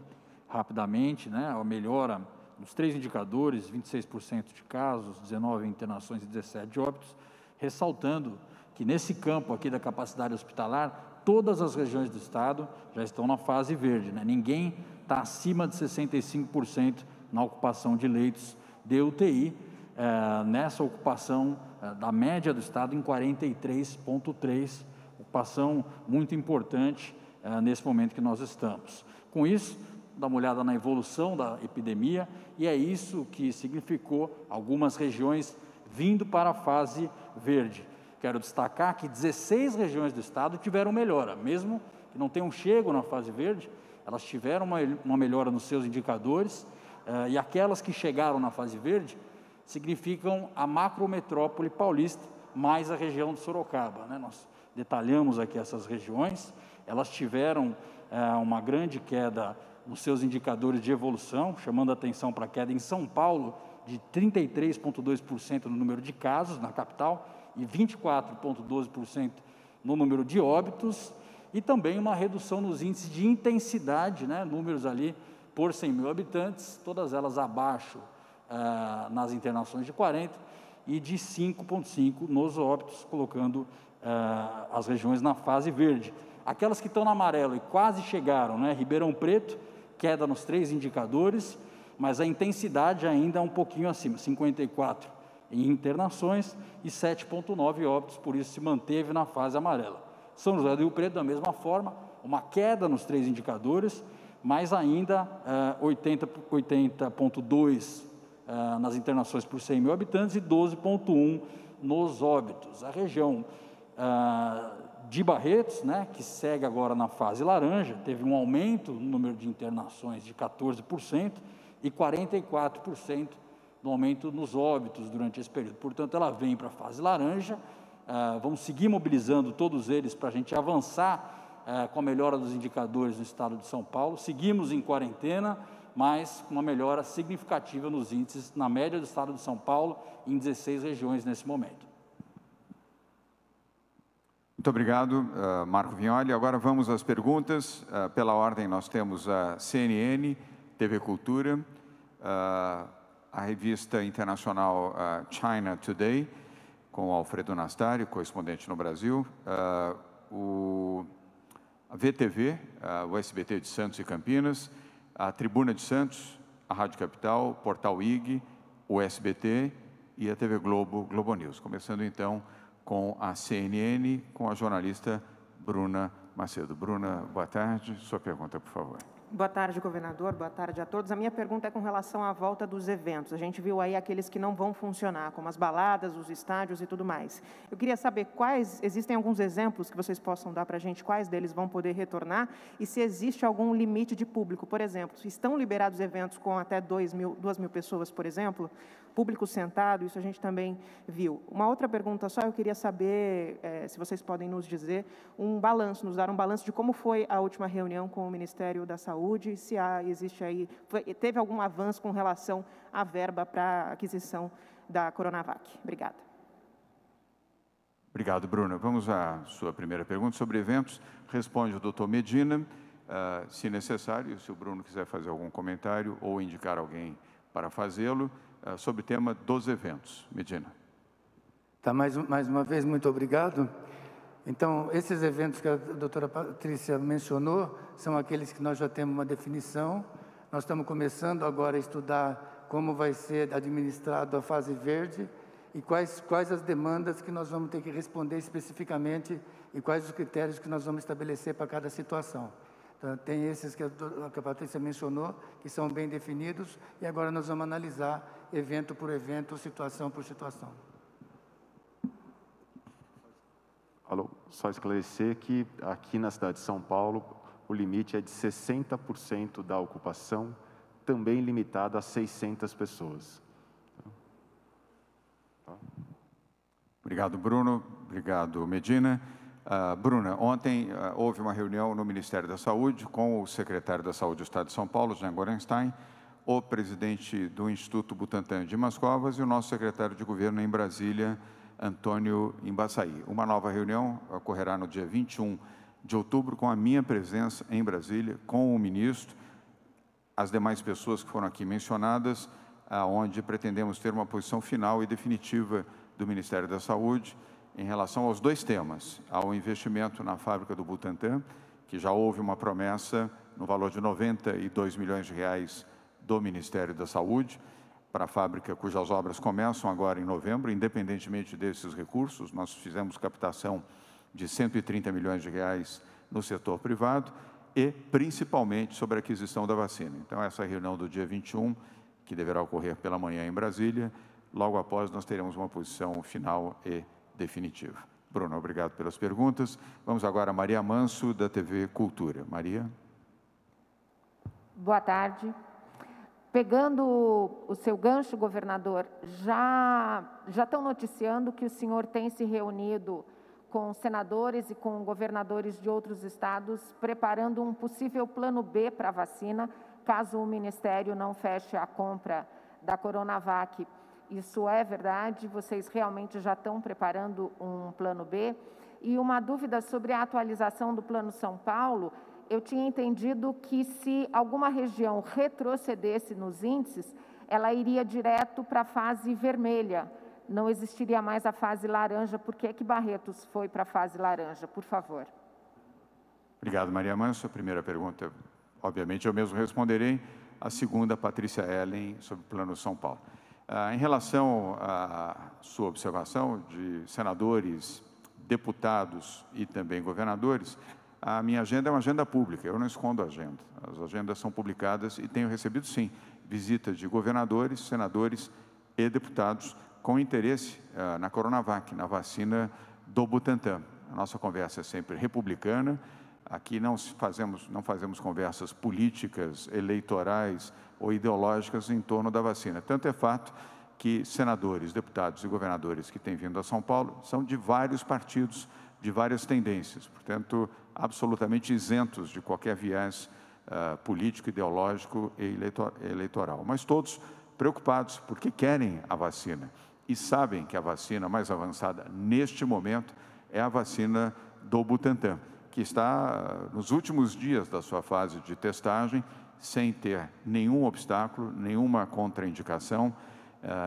rapidamente, né? A melhora nos 3 indicadores, 26% de casos, 19 internações e 17 de óbitos, ressaltando que nesse campo aqui da capacidade hospitalar, todas as regiões do estado já estão na fase verde, né? Ninguém está acima de 65% na ocupação de leitos de UTI, nessa ocupação da média do estado em 43,3%, ocupação muito importante nesse momento que nós estamos. Com isso, dá uma olhada na evolução da epidemia, e é isso que significou algumas regiões vindo para a fase verde. Quero destacar que 16 regiões do estado tiveram melhora, mesmo que não tenham chego na fase verde, elas tiveram uma melhora nos seus indicadores, e aquelas que chegaram na fase verde significam a macrometrópole paulista, mais a região de Sorocaba, né? Nós detalhamos aqui essas regiões, elas tiveram uma grande queda nos seus indicadores de evolução, chamando a atenção para a queda em São Paulo de 33,2% no número de casos na capital e 24,12% no número de óbitos, e também uma redução nos índices de intensidade, né, números ali por 100 mil habitantes, todas elas abaixo nas internações de 40 e de 5,5 nos óbitos, colocando as regiões na fase verde. Aquelas que estão no amarelo e quase chegaram, né, Ribeirão Preto, queda nos 3 indicadores, mas a intensidade ainda é um pouquinho acima, 54 em internações e 7,9 óbitos, por isso se manteve na fase amarela. São José do Rio Preto, da mesma forma, uma queda nos 3 indicadores, mas ainda 80,2 nas internações por 100 mil habitantes e 12,1 nos óbitos. A região de Barretos, né, que segue agora na fase laranja, teve um aumento no número de internações de 14% e 44% no aumento nos óbitos durante esse período. Portanto, ela vem para a fase laranja, vamos seguir mobilizando todos eles para a gente avançar com a melhora dos indicadores no estado de São Paulo. Seguimos em quarentena, mas com uma melhora significativa nos índices na média do estado de São Paulo, em 16 regiões nesse momento. Muito obrigado, Marco Vignoli. Agora vamos às perguntas. Pela ordem, nós temos a CNN, TV Cultura, a revista internacional China Today, com Alfredo Nastari, correspondente no Brasil, a VTV, o SBT de Santos e Campinas, a Tribuna de Santos, a Rádio Capital, Portal IG, o SBT e a TV Globo, Globo News. Começando então com a CNN, com a jornalista Bruna Macedo. Bruna, boa tarde. Sua pergunta, por favor. Boa tarde, governador. Boa tarde a todos. A minha pergunta é com relação à volta dos eventos. A gente viu aí aqueles que não vão funcionar, como as baladas, os estádios e tudo mais. Eu queria saber existem alguns exemplos que vocês possam dar para a gente, quais deles vão poder retornar e se existe algum limite de público. Por exemplo, se estão liberados eventos com até 2 mil pessoas, por exemplo, público sentado, isso a gente também viu. Uma outra pergunta só, eu queria saber se vocês podem nos dizer nos dar um balanço de como foi a última reunião com o Ministério da Saúde, se teve algum avanço com relação à verba para a aquisição da Coronavac. Obrigada. Obrigado, Bruna. Vamos à sua primeira pergunta sobre eventos. Responde o doutor Medina, se necessário, se o Bruno quiser fazer algum comentário ou indicar alguém para fazê-lo, sobre o tema dos eventos. Medina. Tá, mais uma vez, muito obrigado. Então, esses eventos que a doutora Patrícia mencionou, são aqueles que nós já temos uma definição. Nós estamos começando agora a estudar como vai ser administrado a fase verde e quais as demandas que nós vamos ter que responder especificamente e quais os critérios que nós vamos estabelecer para cada situação. Então, tem esses que a Patrícia mencionou, que são bem definidos, e agora nós vamos analisar evento por evento, situação por situação. Alô, só esclarecer que aqui na cidade de São Paulo, o limite é de 60% da ocupação, também limitado a 600 pessoas. Obrigado. Obrigado, Bruno. Obrigado, Medina. Bruna, ontem houve uma reunião no Ministério da Saúde com o secretário da Saúde do Estado de São Paulo, Jean Gorenstein, o presidente do Instituto Butantan de Mascovas e o nosso secretário de governo em Brasília, Antônio Embaçaí. Uma nova reunião ocorrerá no dia 21 de outubro, com a minha presença em Brasília, com o ministro, as demais pessoas que foram aqui mencionadas, onde pretendemos ter uma posição final e definitiva do Ministério da Saúde em relação aos dois temas, ao investimento na fábrica do Butantan, que já houve uma promessa no valor de 92 milhões de reais do Ministério da Saúde, para a fábrica cujas obras começam agora em novembro, independentemente desses recursos. Nós fizemos captação de 130 milhões de reais no setor privado e, principalmente, sobre a aquisição da vacina. Então, essa reunião do dia 21, que deverá ocorrer pela manhã em Brasília, logo após nós teremos uma posição final e definitiva. Bruno, obrigado pelas perguntas. Vamos agora a Maria Manso, da TV Cultura. Maria. Boa tarde. Pegando o seu gancho, governador, já estão noticiando que o senhor tem se reunido com senadores e com governadores de outros estados, preparando um possível plano B para a vacina, caso o Ministério não feche a compra da Coronavac. Isso é verdade? Vocês realmente já estão preparando um plano B? E uma dúvida sobre a atualização do Plano São Paulo. Eu tinha entendido que se alguma região retrocedesse nos índices, ela iria direto para a fase vermelha. Não existiria mais a fase laranja. Por que Barretos foi para a fase laranja? Por favor. Obrigado, Maria Manso. A primeira pergunta, obviamente, eu mesmo responderei. A segunda, Patrícia Ellen, sobre o Plano São Paulo. Em relação à sua observação de senadores, deputados e também governadores, a minha agenda é uma agenda pública, eu não escondo a agenda. As agendas são publicadas e tenho recebido, sim, visitas de governadores, senadores e deputados com interesse na Coronavac, na vacina do Butantan. A nossa conversa é sempre republicana. Aqui não fazemos conversas políticas, eleitorais ou ideológicas em torno da vacina. Tanto é fato que senadores, deputados e governadores que têm vindo a São Paulo são de vários partidos, de várias tendências, portanto, absolutamente isentos de qualquer viés político, ideológico e eleitoral. Mas todos preocupados porque querem a vacina e sabem que a vacina mais avançada neste momento é a vacina do Butantan, que está nos últimos dias da sua fase de testagem, sem ter nenhum obstáculo, nenhuma contraindicação,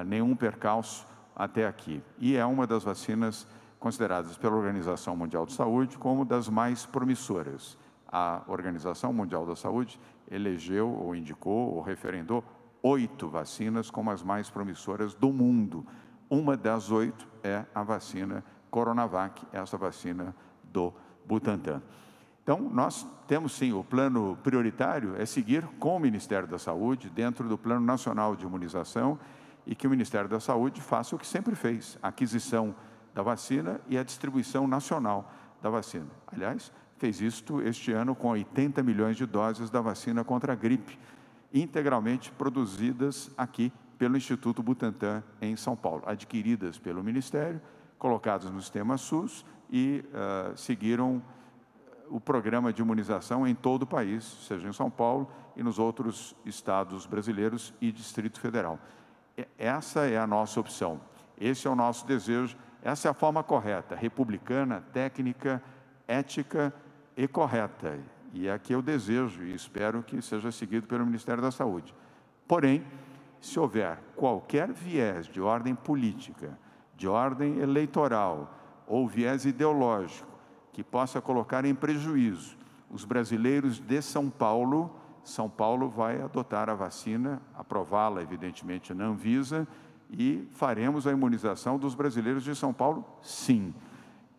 nenhum percalço até aqui. E é uma das vacinas consideradas pela Organização Mundial de Saúde como das mais promissoras. A Organização Mundial da Saúde elegeu, ou indicou, ou referendou 8 vacinas como as mais promissoras do mundo. Uma das 8 é a vacina Coronavac, essa vacina do Butantan. Então, nós temos sim, o plano prioritário é seguir com o Ministério da Saúde, dentro do Plano Nacional de Imunização, e que o Ministério da Saúde faça o que sempre fez, a aquisição da vacina e a distribuição nacional da vacina. Aliás, fez isto este ano com 80 milhões de doses da vacina contra a gripe, integralmente produzidas aqui pelo Instituto Butantan em São Paulo, adquiridas pelo Ministério, colocadas no sistema SUS e seguiram o programa de imunização em todo o país, seja em São Paulo e nos outros estados brasileiros e Distrito Federal. Essa é a nossa opção, esse é o nosso desejo, essa é a forma correta, republicana, técnica, ética e correta. E é a que eu desejo e espero que seja seguido pelo Ministério da Saúde. Porém, se houver qualquer viés de ordem política, de ordem eleitoral ou viés ideológico que possa colocar em prejuízo os brasileiros de São Paulo, São Paulo vai adotar a vacina, aprová-la, evidentemente, na Anvisa, e faremos a imunização dos brasileiros de São Paulo, sim.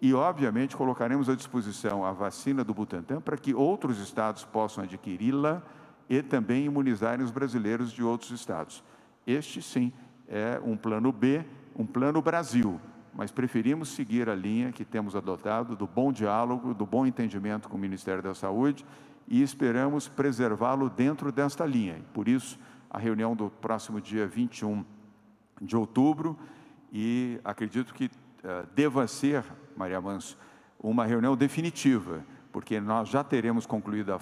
E, obviamente, colocaremos à disposição a vacina do Butantan para que outros estados possam adquiri-la e também imunizarem os brasileiros de outros estados. Este, sim, é um plano B, um plano Brasil, mas preferimos seguir a linha que temos adotado do bom diálogo, do bom entendimento com o Ministério da Saúde e esperamos preservá-lo dentro desta linha. Por isso, a reunião do próximo dia 21 de outubro, e acredito que deva ser, Maria Manso, uma reunião definitiva, porque nós já teremos concluído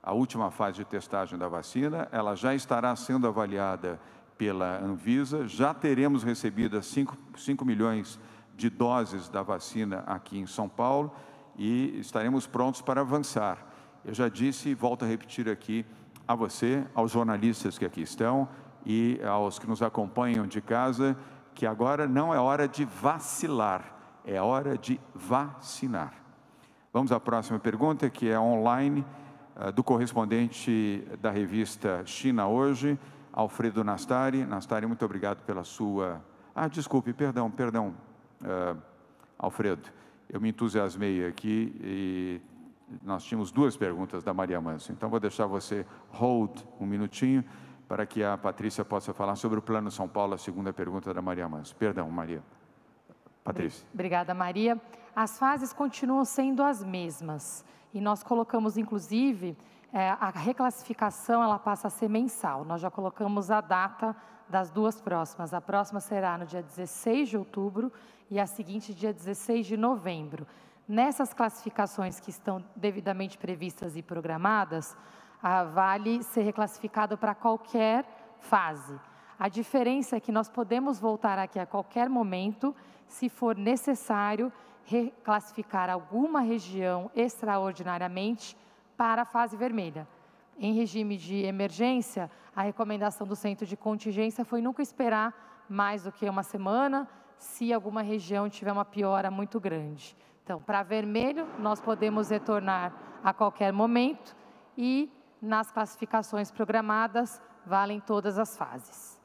a última fase de testagem da vacina, ela já estará sendo avaliada pela Anvisa, já teremos recebido 5 milhões de doses da vacina aqui em São Paulo e estaremos prontos para avançar. Eu já disse e volto a repetir aqui a você, aos jornalistas que aqui estão e aos que nos acompanham de casa, que agora não é hora de vacilar, é hora de vacinar. Vamos à próxima pergunta, que é online, do correspondente da revista China Hoje, Alfredo Nastari. Nastari, muito obrigado pela sua... desculpe, perdão, Alfredo, eu me entusiasmei aqui e nós tínhamos 2 perguntas da Maria Manso, então vou deixar você hold um minutinho para que a Patrícia possa falar sobre o Plano São Paulo, a segunda pergunta da Maria Manso. Perdão, Maria. Patrícia. Obrigada, Maria. As fases continuam sendo as mesmas e nós colocamos, inclusive, a reclassificação ela passa a ser mensal. Nós já colocamos a data das 2 próximas. A próxima será no dia 16 de outubro e a seguinte dia 16 de novembro. Nessas classificações que estão devidamente previstas e programadas, vale ser reclassificado para qualquer fase. A diferença é que nós podemos voltar aqui a qualquer momento, se for necessário, reclassificar alguma região extraordinariamente para a fase vermelha. Em regime de emergência, a recomendação do Centro de Contingência foi nunca esperar mais do que uma semana, se alguma região tiver uma piora muito grande. Então, para vermelho, nós podemos retornar a qualquer momento e, nas classificações programadas, valem todas as fases.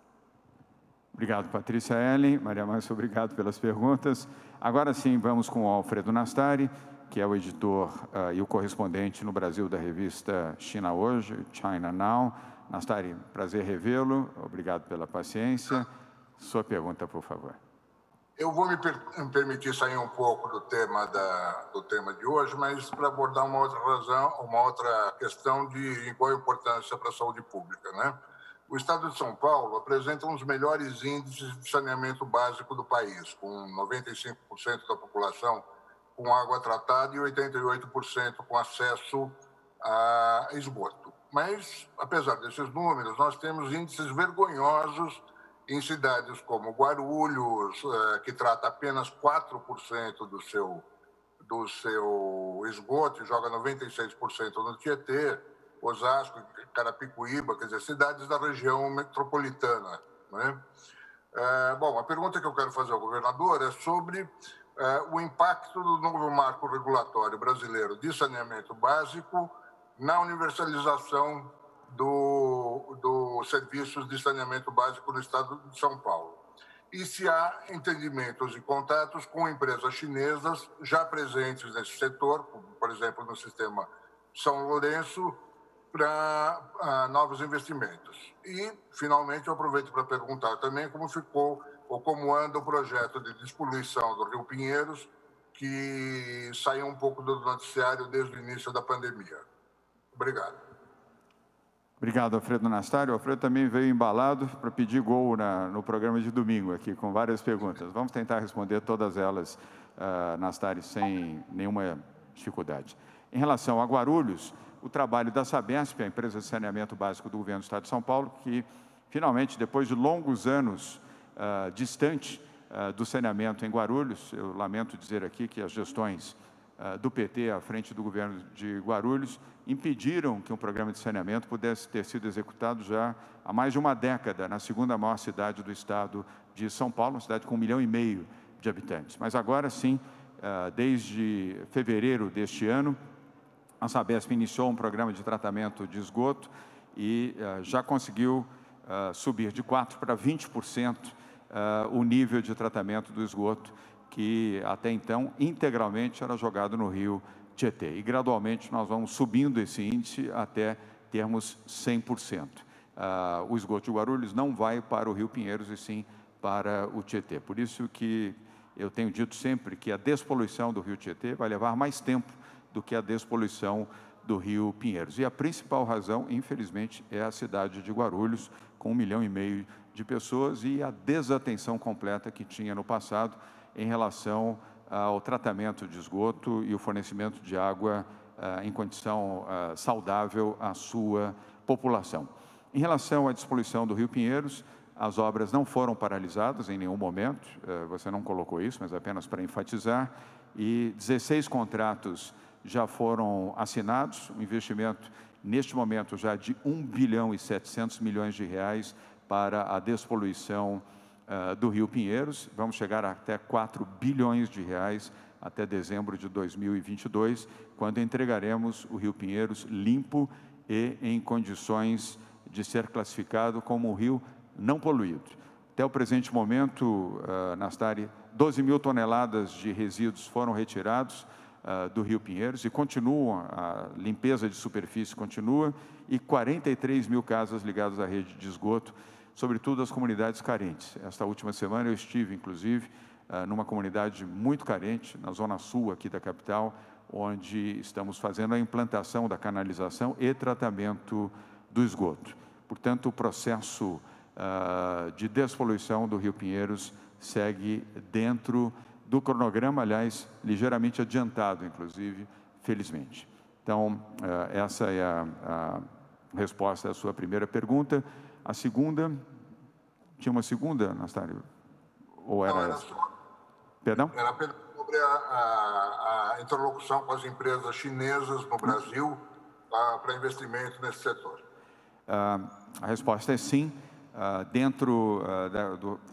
Obrigado, Patrícia Ellen. Maria Manso, obrigado pelas perguntas. Agora sim, vamos com o Alfredo Nastari, que é o editor e o correspondente no Brasil da revista China Hoje, China Now. Nastari, prazer revê-lo. Obrigado pela paciência. Sua pergunta, por favor. Eu vou me permitir sair um pouco do tema de hoje, mas para abordar uma outra questão de igual importância para a saúde pública, né? O Estado de São Paulo apresenta um dos melhores índices de saneamento básico do país, com 95% da população com água tratada e 88% com acesso a esgoto. Mas, apesar desses números, nós temos índices vergonhosos em cidades como Guarulhos, que trata apenas 4% do seu esgoto e joga 96% no Tietê, Osasco, Carapicuíba, quer dizer, cidades da região metropolitana, né? Bom, a pergunta que eu quero fazer ao governador é sobre o impacto do novo marco regulatório brasileiro de saneamento básico na universalização dos serviços de saneamento básico no estado de São Paulo. E se há entendimentos e contatos com empresas chinesas já presentes nesse setor, por exemplo, no sistema São Lourenço, para novos investimentos. E, finalmente, eu aproveito para perguntar também como ficou ou como anda o projeto de despoluição do Rio Pinheiros, que saiu um pouco do noticiário desde o início da pandemia. Obrigado. Obrigado, Alfredo Nastari. O Alfredo também veio embalado para pedir gol no programa de domingo aqui, com várias perguntas. Vamos tentar responder todas elas, Nastari, sem nenhuma dificuldade. Em relação a Guarulhos, o trabalho da Sabesp, a empresa de saneamento básico do governo do Estado de São Paulo, que finalmente, depois de longos anos distante do saneamento em Guarulhos, eu lamento dizer aqui que as gestões do PT à frente do governo de Guarulhos impediram que um programa de saneamento pudesse ter sido executado já há mais de uma década na segunda maior cidade do estado de São Paulo, uma cidade com 1,5 milhão de habitantes. Mas agora sim, desde fevereiro deste ano, a Sabesp iniciou um programa de tratamento de esgoto e já conseguiu subir de 4% para 20% o nível de tratamento do esgoto, que até então integralmente era jogado no rio Tietê. E gradualmente nós vamos subindo esse índice até termos 100%. O esgoto de Guarulhos não vai para o rio Pinheiros e sim para o Tietê. Por isso que eu tenho dito sempre que a despoluição do rio Tietê vai levar mais tempo do que a despoluição do rio Pinheiros. E a principal razão, infelizmente, é a cidade de Guarulhos, com 1,5 milhão de pessoas e a desatenção completa que tinha no passado em relação ao tratamento de esgoto e o fornecimento de água em condição saudável à sua população. Em relação à despoluição do Rio Pinheiros, as obras não foram paralisadas em nenhum momento, você não colocou isso, mas apenas para enfatizar, e 16 contratos já foram assinados, um investimento neste momento já de 1 bilhão e 700 milhões de reais para a despoluição do Rio Pinheiros. Vamos chegar até 4 bilhões de reais até dezembro de 2022, quando entregaremos o Rio Pinheiros limpo e em condições de ser classificado como um rio não poluído. Até o presente momento, Nastari, 12 mil toneladas de resíduos foram retirados do Rio Pinheiros e continuam, a limpeza de superfície continua, e 43 mil casas ligadas à rede de esgoto, sobretudo as comunidades carentes. Esta última semana eu estive, inclusive, numa comunidade muito carente, na zona sul aqui da capital, onde estamos fazendo a implantação da canalização e tratamento do esgoto. Portanto, o processo de despoluição do Rio Pinheiros segue dentro do cronograma, aliás, ligeiramente adiantado, inclusive, felizmente. Então, essa é a resposta à sua primeira pergunta. A segunda, tinha uma segunda, Anastácio? Ou era essa? Perdão? Era apenas sobre a interlocução com as empresas chinesas no Brasil para investimento nesse setor. A resposta é sim. Dentro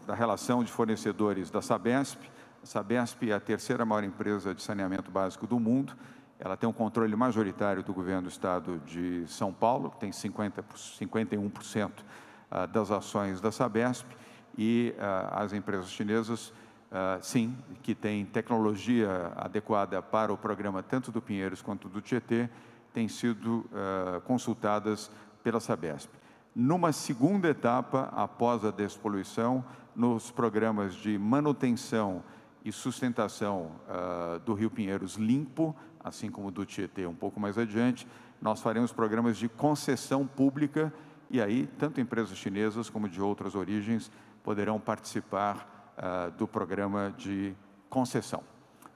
da relação de fornecedores da Sabesp, a Sabesp é a terceira maior empresa de saneamento básico do mundo. Ela tem um controle majoritário do governo do estado de São Paulo, que tem 51% das ações da Sabesp, e as empresas chinesas, sim, que têm tecnologia adequada para o programa tanto do Pinheiros quanto do Tietê, têm sido consultadas pela Sabesp. Numa segunda etapa, após a despoluição, nos programas de manutenção e sustentação do Rio Pinheiros limpo, assim como do Tietê um pouco mais adiante, nós faremos programas de concessão pública, e aí tanto empresas chinesas como de outras origens poderão participar do programa de concessão.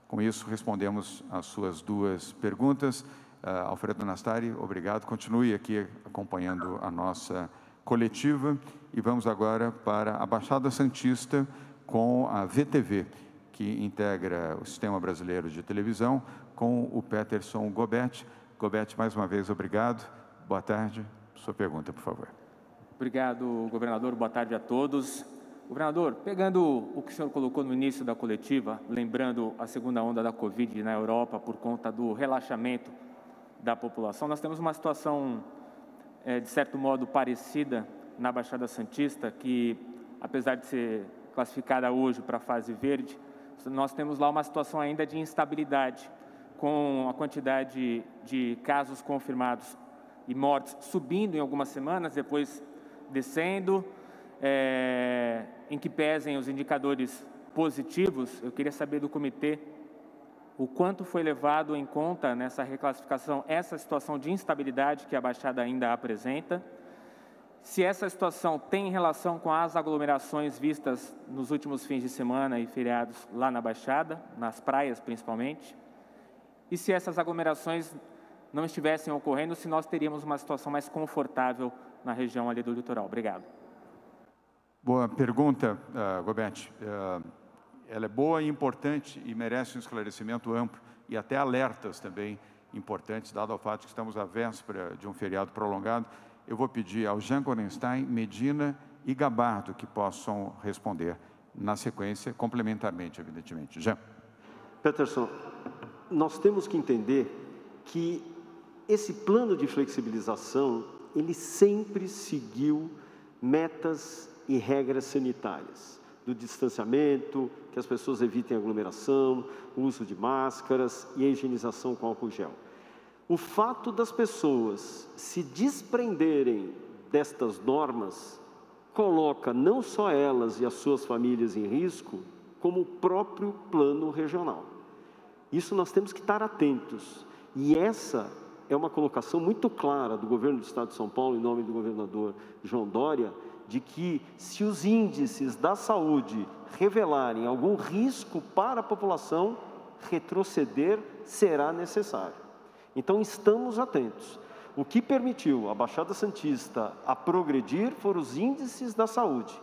Com isso, respondemos às suas duas perguntas. Alfredo Nastari, obrigado. Continue aqui acompanhando a nossa coletiva. E vamos agora para a Baixada Santista com a VTV, que integra o Sistema Brasileiro de Televisão, com o Peterson Gobet. Gobet, mais uma vez, obrigado. Boa tarde. Sua pergunta, por favor. Obrigado, governador. Boa tarde a todos. Governador, pegando o que o senhor colocou no início da coletiva, lembrando a segunda onda da Covid na Europa por conta do relaxamento da população, nós temos uma situação, de certo modo, parecida na Baixada Santista, que, apesar de ser classificada hoje para a fase verde, nós temos lá uma situação ainda de instabilidade, com a quantidade de casos confirmados e mortes subindo em algumas semanas, depois descendo, em que pesem os indicadores positivos. Eu queria saber do comitê o quanto foi levado em conta nessa reclassificação essa situação de instabilidade que a Baixada ainda apresenta, se essa situação tem relação com as aglomerações vistas nos últimos fins de semana e feriados lá na Baixada, nas praias principalmente, e se essas aglomerações não estivessem ocorrendo, se nós teríamos uma situação mais confortável na região ali do litoral. Obrigado. Boa pergunta, Gobet. Ela é boa e importante e merece um esclarecimento amplo e até alertas também importantes, dado ao fato que estamos à véspera de um feriado prolongado. Eu vou pedir ao Jean Gorenstein, Medina e Gabardo que possam responder na sequência, complementarmente, evidentemente. Jean. Peterson, nós temos que entender que esse plano de flexibilização, ele sempre seguiu metas e regras sanitárias, do distanciamento, que as pessoas evitem aglomeração, o uso de máscaras e a higienização com álcool gel. O fato das pessoas se desprenderem destas normas coloca não só elas e as suas famílias em risco, como o próprio plano regional. Isso nós temos que estar atentos. E essa é uma colocação muito clara do governo do Estado de São Paulo, em nome do governador João Dória, de que, se os índices da saúde revelarem algum risco para a população, retroceder será necessário. Então, estamos atentos. O que permitiu a Baixada Santista a progredir foram os índices da saúde.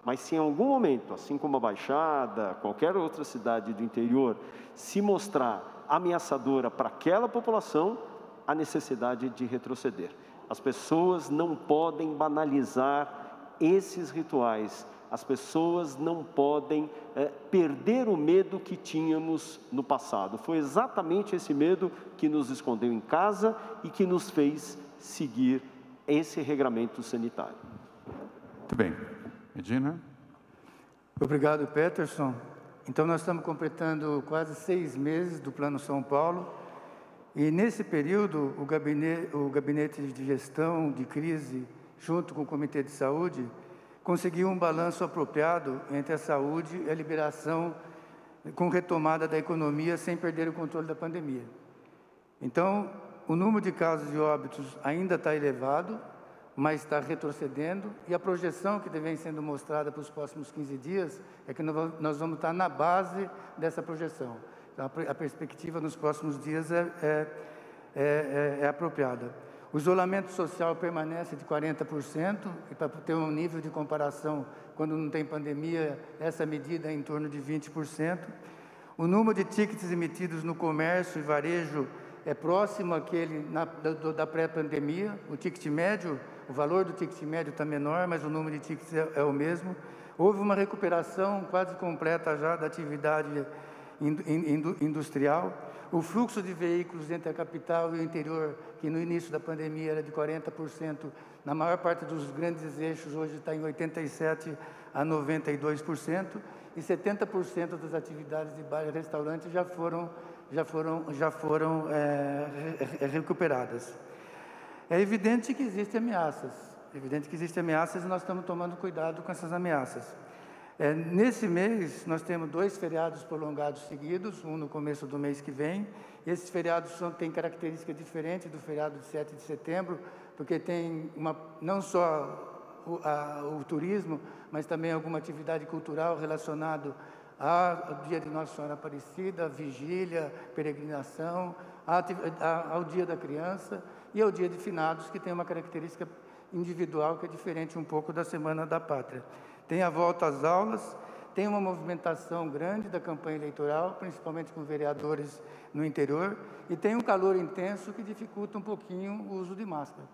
Mas se em algum momento, assim como a Baixada, qualquer outra cidade do interior, se mostrar ameaçadora para aquela população, há necessidade de retroceder. As pessoas não podem banalizar esses rituais. As pessoas não podem perder o medo que tínhamos no passado. Foi exatamente esse medo que nos escondeu em casa e que nos fez seguir esse regramento sanitário. Muito bem. Medina? Obrigado, Peterson. Então, nós estamos completando quase 6 meses do Plano São Paulo. E, nesse período, o Gabinete de Gestão de Crise, junto com o Comitê de Saúde, conseguiu um balanço apropriado entre a saúde e a liberação com retomada da economia sem perder o controle da pandemia. Então, o número de casos e óbitos ainda está elevado, mas está retrocedendo, e a projeção que vem sendo mostrada para os próximos 15 dias é que nós vamos estar na base dessa projeção. Então, a perspectiva nos próximos dias é apropriada. O isolamento social permanece de 40%, e para ter um nível de comparação, quando não tem pandemia, essa medida é em torno de 20%. O número de tickets emitidos no comércio e varejo é próximo àquele da pré-pandemia. O ticket médio, o valor do ticket médio está menor, mas o número de tickets é o mesmo. Houve uma recuperação quase completa já da atividade industrial. O fluxo de veículos entre a capital e o interior, que no início da pandemia era de 40%, na maior parte dos grandes eixos, hoje está em 87% a 92%, e 70% das atividades de bar e restaurante já foram recuperadas. É evidente que existem ameaças, e nós estamos tomando cuidado com essas ameaças. Nesse mês, nós temos 2 feriados prolongados seguidos, um no começo do mês que vem. Esses feriados têm características diferentes do feriado de 7 de setembro, porque tem não só o turismo, mas também alguma atividade cultural relacionada ao dia de Nossa Senhora Aparecida, vigília, peregrinação, ao dia da criança e ao dia de finados, que tem uma característica individual que é diferente um pouco da Semana da Pátria. Tem a volta às aulas, tem uma movimentação grande da campanha eleitoral, principalmente com vereadores no interior, e tem um calor intenso que dificulta um pouquinho o uso de máscara.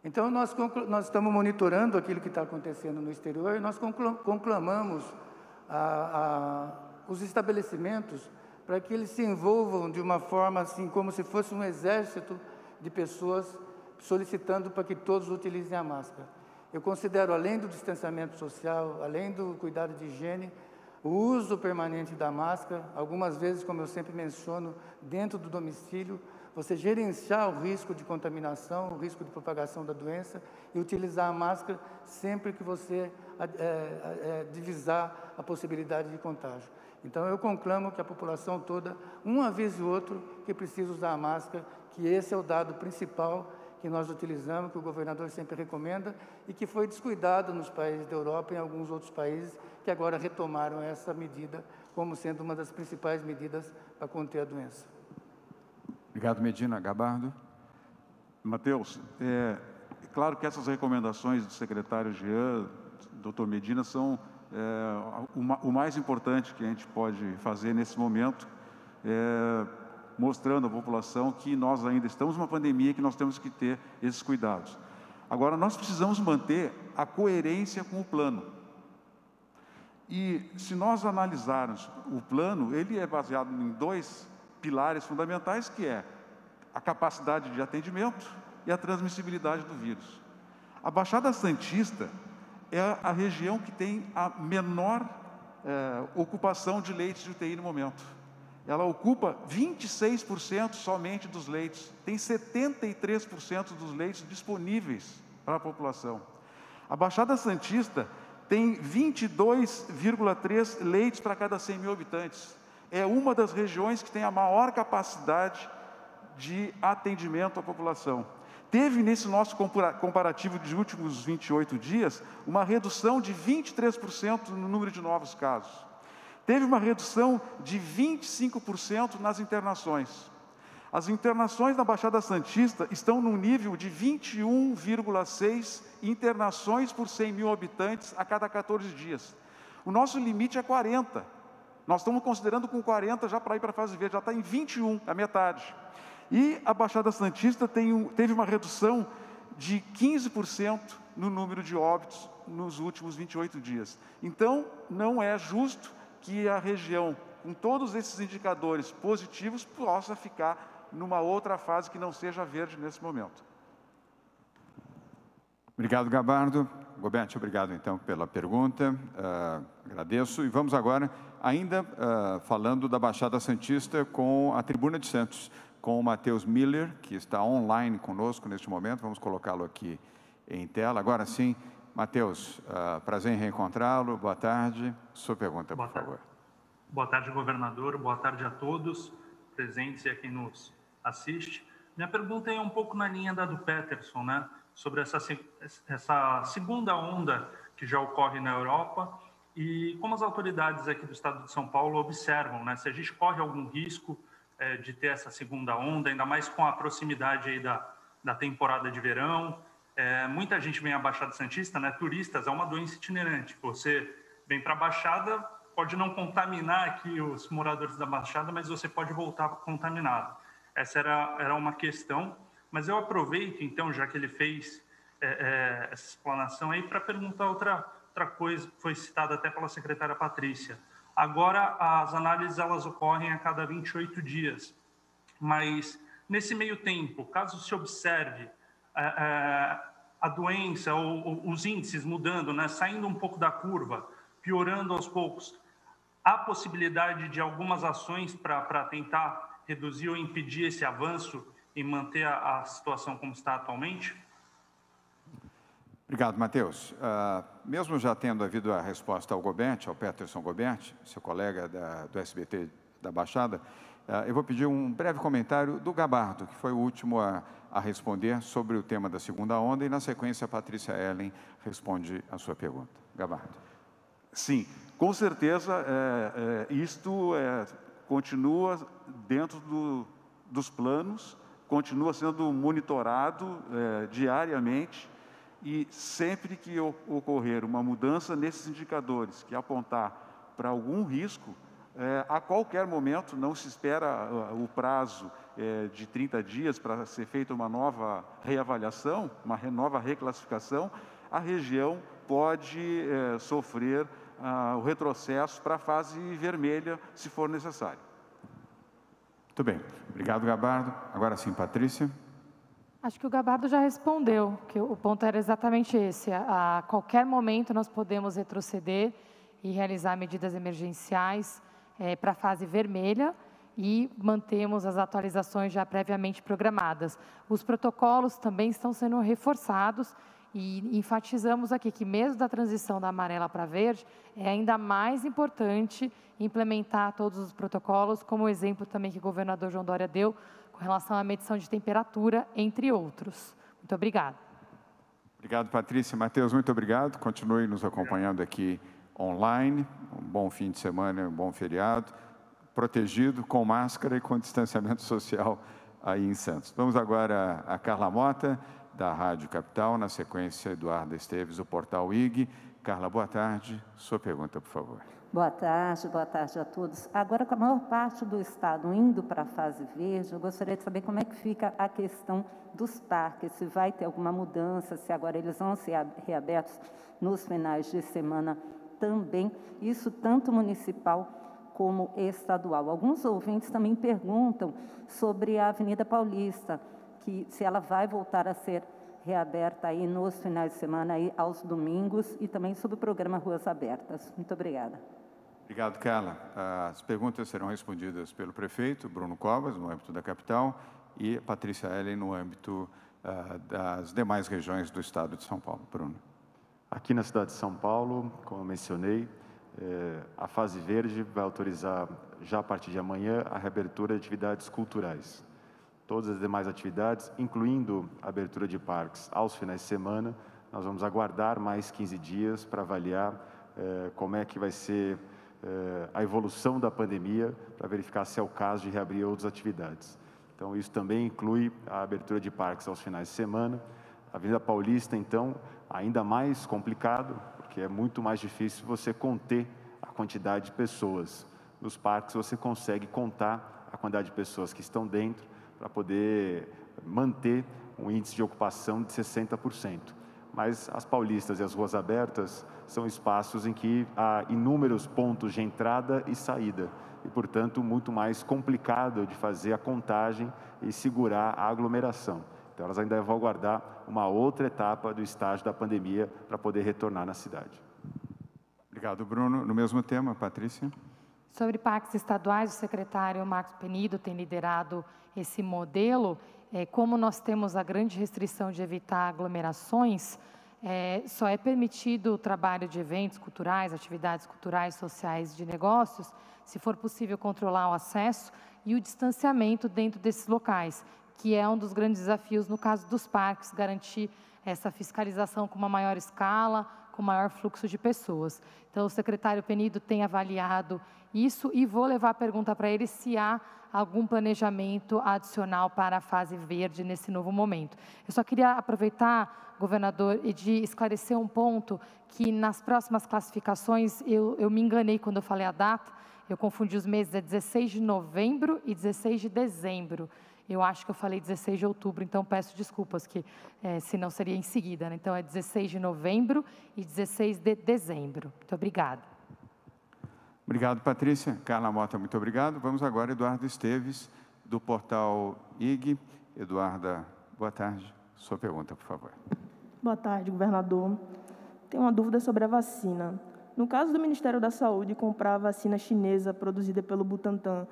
Então, nós estamos monitorando aquilo que está acontecendo no exterior, e nós conclamamos os estabelecimentos para que eles se envolvam de uma forma assim, como se fosse um exército de pessoas solicitando para que todos utilizem a máscara. Eu considero, além do distanciamento social, além do cuidado de higiene, o uso permanente da máscara, algumas vezes, como eu sempre menciono, dentro do domicílio, você gerenciar o risco de contaminação, o risco de propagação da doença e utilizar a máscara sempre que você divisar a possibilidade de contágio. Então, eu conclamo que a população toda, um avise o outro que precisa usar a máscara, que esse é o dado principal que nós utilizamos, que o governador sempre recomenda e que foi descuidado nos países da Europa e em alguns outros países que agora retomaram essa medida como sendo uma das principais medidas para conter a doença. Obrigado, Medina. Gabardo. Matheus, é claro que essas recomendações do secretário Jean, doutor Medina, são o mais importante que a gente pode fazer nesse momento, mostrando à população que nós ainda estamos numa pandemia e que nós temos que ter esses cuidados. Agora, nós precisamos manter a coerência com o plano. E se nós analisarmos o plano, ele é baseado em 2 pilares fundamentais, que é a capacidade de atendimento e a transmissibilidade do vírus. A Baixada Santista é a região que tem a menor ocupação de leitos de UTI no momento. Ela ocupa 26% somente dos leitos, tem 73% dos leitos disponíveis para a população. A Baixada Santista tem 22,3 leitos para cada 100 mil habitantes. É uma das regiões que tem a maior capacidade de atendimento à população. teve nesse nosso comparativo de últimos 28 dias, uma redução de 23% no número de novos casos. Teve uma redução de 25% nas internações. As internações na Baixada Santista estão num nível de 21,6 internações por 100 mil habitantes a cada 14 dias. O nosso limite é 40. Nós estamos considerando com 40 já para ir para a fase verde, já está em 21, a metade. E a Baixada Santista teve uma redução de 15% no número de óbitos nos últimos 28 dias. Então, não é justo que a região, com todos esses indicadores positivos, possa ficar numa outra fase que não seja verde nesse momento. Obrigado, Gabardo. Goberti, obrigado, então, pela pergunta. Agradeço. E vamos agora, ainda falando da Baixada Santista, com a Tribuna de Santos, com o Matheus Miller, que está online conosco neste momento. Vamos colocá-lo aqui em tela. Agora sim, Matheus, prazer em reencontrá-lo. Boa tarde. Sua pergunta, por favor. Boa tarde, governador. Boa tarde a todos presentes e a quem nos assiste. Minha pergunta é um pouco na linha da do Peterson, né? Sobre essa segunda onda que já ocorre na Europa e como as autoridades aqui do estado de São Paulo observam, né? Se a gente corre algum risco de ter essa segunda onda, ainda mais com a proximidade aí da temporada de verão. Muita gente vem à Baixada Santista, né? Turistas, é uma doença itinerante. Você vem para a Baixada, pode não contaminar aqui os moradores da Baixada, mas você pode voltar contaminado. Essa era uma questão, mas eu aproveito, então, já que ele fez essa explanação aí, para perguntar outra coisa, que foi citada até pela secretária Patrícia. Agora, as análises elas ocorrem a cada 28 dias, mas nesse meio tempo, caso se observe a doença ou os índices mudando, né, saindo um pouco da curva, piorando aos poucos, há possibilidade de algumas ações para tentar reduzir ou impedir esse avanço e manter a situação como está atualmente? Obrigado, Matheus. Mesmo já tendo havido a resposta ao Goberti, ao Peterson Goberti, seu colega do SBT da Baixada, eu vou pedir um breve comentário do Gabardo, que foi o último a responder sobre o tema da segunda onda, e na sequência a Patrícia Ellen responde a sua pergunta. Gabardo. Sim, com certeza isto continua dentro dos planos, continua sendo monitorado diariamente, e sempre que ocorrer uma mudança nesses indicadores que apontar para algum risco, a qualquer momento, não se espera o prazo de 30 dias para ser feita uma nova reavaliação, uma nova reclassificação, a região pode sofrer o retrocesso para a fase vermelha, se for necessário. Muito bem. Obrigado, Gabardo. Agora sim, Patrícia. Acho que o Gabardo já respondeu, que o ponto era exatamente esse. A qualquer momento nós podemos retroceder e realizar medidas emergenciais para a fase vermelha e mantemos as atualizações já previamente programadas. Os protocolos também estão sendo reforçados e enfatizamos aqui que mesmo da transição da amarela para verde, é ainda mais importante implementar todos os protocolos, como o exemplo também que o governador João Dória deu, com relação à medição de temperatura, entre outros. Muito obrigada. Obrigado, Patrícia. Matheus, muito obrigado. Continue nos acompanhando aqui online. Um bom fim de semana, um bom feriado. Protegido, com máscara e com distanciamento social aí em Santos. Vamos agora a Carla Mota, da Rádio Capital. Na sequência, Eduardo Esteves, do Portal IG. Carla, boa tarde. Sua pergunta, por favor. Boa tarde a todos. Agora, com a maior parte do estado indo para a fase verde, eu gostaria de saber como é que fica a questão dos parques, se vai ter alguma mudança, se agora eles vão ser reabertos nos finais de semana também, isso tanto municipal como estadual. Alguns ouvintes também perguntam sobre a Avenida Paulista, que se ela vai voltar a ser reaberta aí nos finais de semana, aí aos domingos, e também sobre o programa Ruas Abertas. Muito obrigada. Obrigado, Carla. As perguntas serão respondidas pelo prefeito Bruno Covas, no âmbito da capital, e Patrícia Ellen, no âmbito das demais regiões do estado de São Paulo. Bruno. Aqui na cidade de São Paulo, como eu mencionei, a fase verde vai autorizar, já a partir de amanhã, a reabertura de atividades culturais. todas as demais atividades, incluindo a abertura de parques aos finais de semana. Nós vamos aguardar mais 15 dias para avaliar como é que vai ser a evolução da pandemia, para verificar se é o caso de reabrir outras atividades. Então, isso também inclui a abertura de parques aos finais de semana. A Avenida Paulista, então, ainda mais complicado, porque é muito mais difícil você conter a quantidade de pessoas. Nos parques, você consegue contar a quantidade de pessoas que estão dentro para poder manter um índice de ocupação de 60%. Mas as paulistas e as ruas abertas são espaços em que há inúmeros pontos de entrada e saída e, portanto, muito mais complicado de fazer a contagem e segurar a aglomeração. Então, elas ainda vão aguardar uma outra etapa do estágio da pandemia para poder retornar na cidade. Obrigado, Bruno. No mesmo tema, Patrícia. Sobre parques estaduais, o secretário Marcos Penido tem liderado esse modelo. Como nós temos a grande restrição de evitar aglomerações, só é permitido o trabalho de eventos culturais, atividades culturais, sociais, de negócios, se for possível controlar o acesso e o distanciamento dentro desses locais, que é um dos grandes desafios no caso dos parques, garantir essa fiscalização com uma maior escala, com maior fluxo de pessoas. Então, o secretário Penido tem avaliado isso e vou levar a pergunta para ele se há algum planejamento adicional para a fase verde nesse novo momento. Eu só queria aproveitar, governador, e de esclarecer um ponto que nas próximas classificações eu me enganei quando eu falei a data, eu confundi os meses, é 16 de novembro e 16 de dezembro. Eu acho que eu falei 16 de outubro, então peço desculpas, que senão seria em seguida, né? Então é 16 de novembro e 16 de dezembro. Muito obrigada. Obrigado, Patrícia. Carla Mota, muito obrigado. Vamos agora, Eduardo Esteves, do portal IG. Eduarda, boa tarde. Sua pergunta, por favor. Boa tarde, governador. Tenho uma dúvida sobre a vacina. No caso do Ministério da Saúde comprar a vacina chinesa produzida pelo Butantan,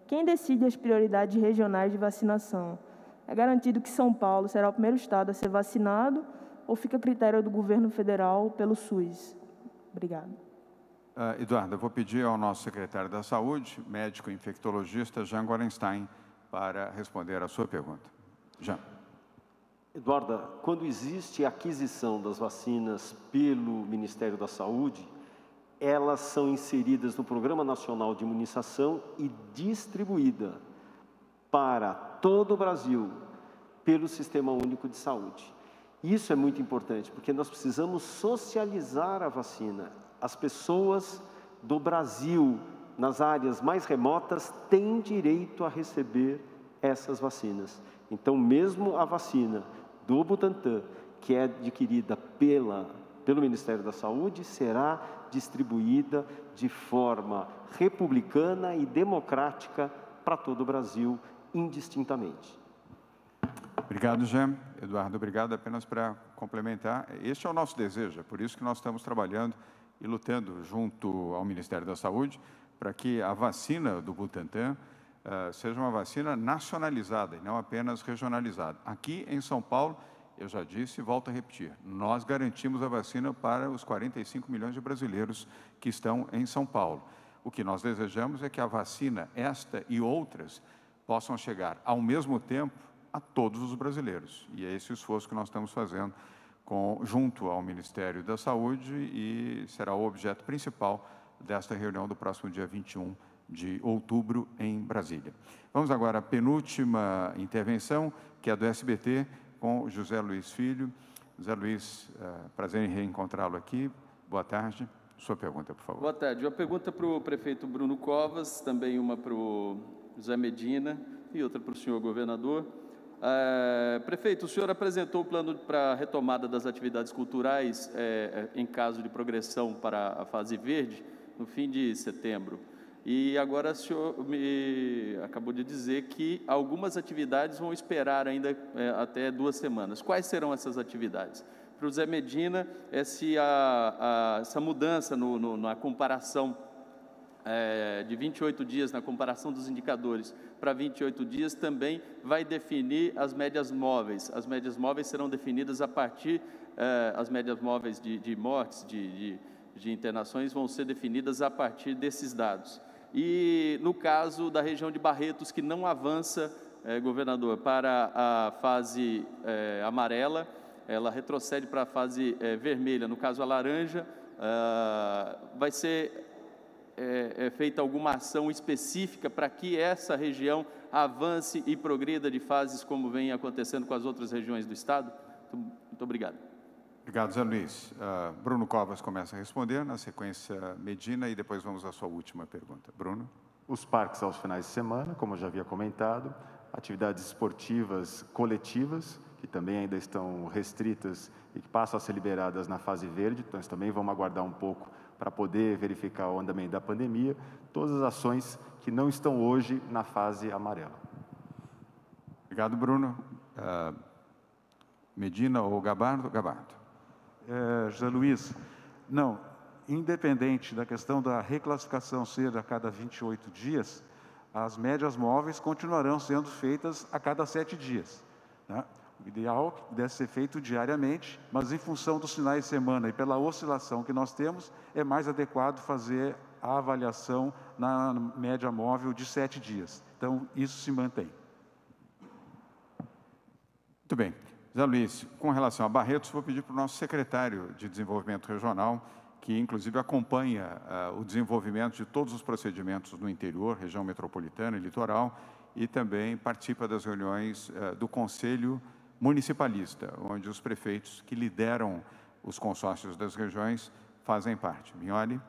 quem decide as prioridades regionais de vacinação? É garantido que São Paulo será o primeiro estado a ser vacinado ou fica a critério do governo federal pelo SUS? Obrigada. Eduardo, eu vou pedir ao nosso secretário da Saúde, médico infectologista Jean Gorenstein, para responder a sua pergunta. Jean. Eduarda, quando existe a aquisição das vacinas pelo Ministério da Saúde, elas são inseridas no Programa Nacional de Imunização e distribuídas para todo o Brasil pelo Sistema Único de Saúde. Isso é muito importante, porque nós precisamos socializar a vacina. As pessoas do Brasil, nas áreas mais remotas, têm direito a receber essas vacinas. Então, mesmo a vacina do Butantan, que é adquirida pelo Ministério da Saúde, será distribuída de forma republicana e democrática para todo o Brasil, indistintamente. Obrigado, Jean. Eduardo, obrigado. Apenas para complementar, este é o nosso desejo, é por isso que nós estamos trabalhando e lutando junto ao Ministério da Saúde para que a vacina do Butantan seja uma vacina nacionalizada e não apenas regionalizada. Aqui em São Paulo, eu já disse e volto a repetir, nós garantimos a vacina para os 45 milhões de brasileiros que estão em São Paulo. O que nós desejamos é que a vacina, esta e outras, possam chegar ao mesmo tempo a todos os brasileiros. E é esse o esforço que nós estamos fazendo junto ao Ministério da Saúde e será o objeto principal desta reunião do próximo dia 21 de outubro em Brasília. Vamos agora à penúltima intervenção, que é do SBT, com José Luiz Filho. José Luiz, prazer em reencontrá-lo aqui. Boa tarde. Sua pergunta, por favor. Boa tarde. Uma pergunta para o prefeito Bruno Covas, também uma para o José Medina e outra para o senhor governador. Prefeito, o senhor apresentou o plano para a retomada das atividades culturais em caso de progressão para a fase verde no fim de setembro. E agora o senhor me acabou de dizer que algumas atividades vão esperar ainda até 2 semanas. Quais serão essas atividades? Para o Zé Medina, essa mudança na comparação de 28 dias, na comparação dos indicadores para 28 dias, também vai definir as médias móveis. As médias móveis serão definidas a partir, as médias móveis de mortes, de internações, vão ser definidas a partir desses dados. E no caso da região de Barretos, que não avança governador, para a fase amarela, ela retrocede para a fase vermelha, no caso a laranja, vai ser feita alguma ação específica para que essa região avance e progrida de fases como vem acontecendo com as outras regiões do Estado? Muito obrigado. Obrigado, Zé Luiz. Bruno Covas começa a responder, na sequência Medina, e depois vamos à sua última pergunta. Bruno? Os parques aos finais de semana, como eu já havia comentado, atividades esportivas coletivas, que também ainda estão restritas e que passam a ser liberadas na fase verde, então nós também vamos aguardar um pouco para poder verificar o andamento da pandemia, todas as ações que não estão hoje na fase amarela. Obrigado, Bruno. Medina ou Gabardo? Gabardo. José Luiz, não, independente da questão da reclassificação ser a cada 28 dias, as médias móveis continuarão sendo feitas a cada 7 dias. Né? O ideal deve ser feito diariamente, mas em função dos finais de semana e pela oscilação que nós temos, é mais adequado fazer a avaliação na média móvel de 7 dias. Então, isso se mantém. Muito bem. Zé Luiz, com relação a Barretos, vou pedir para o nosso secretário de Desenvolvimento Regional, que inclusive acompanha o desenvolvimento de todos os procedimentos no interior, região metropolitana e litoral, e também participa das reuniões do Conselho Municipalista, onde os prefeitos que lideram os consórcios das regiões fazem parte. Mignoli.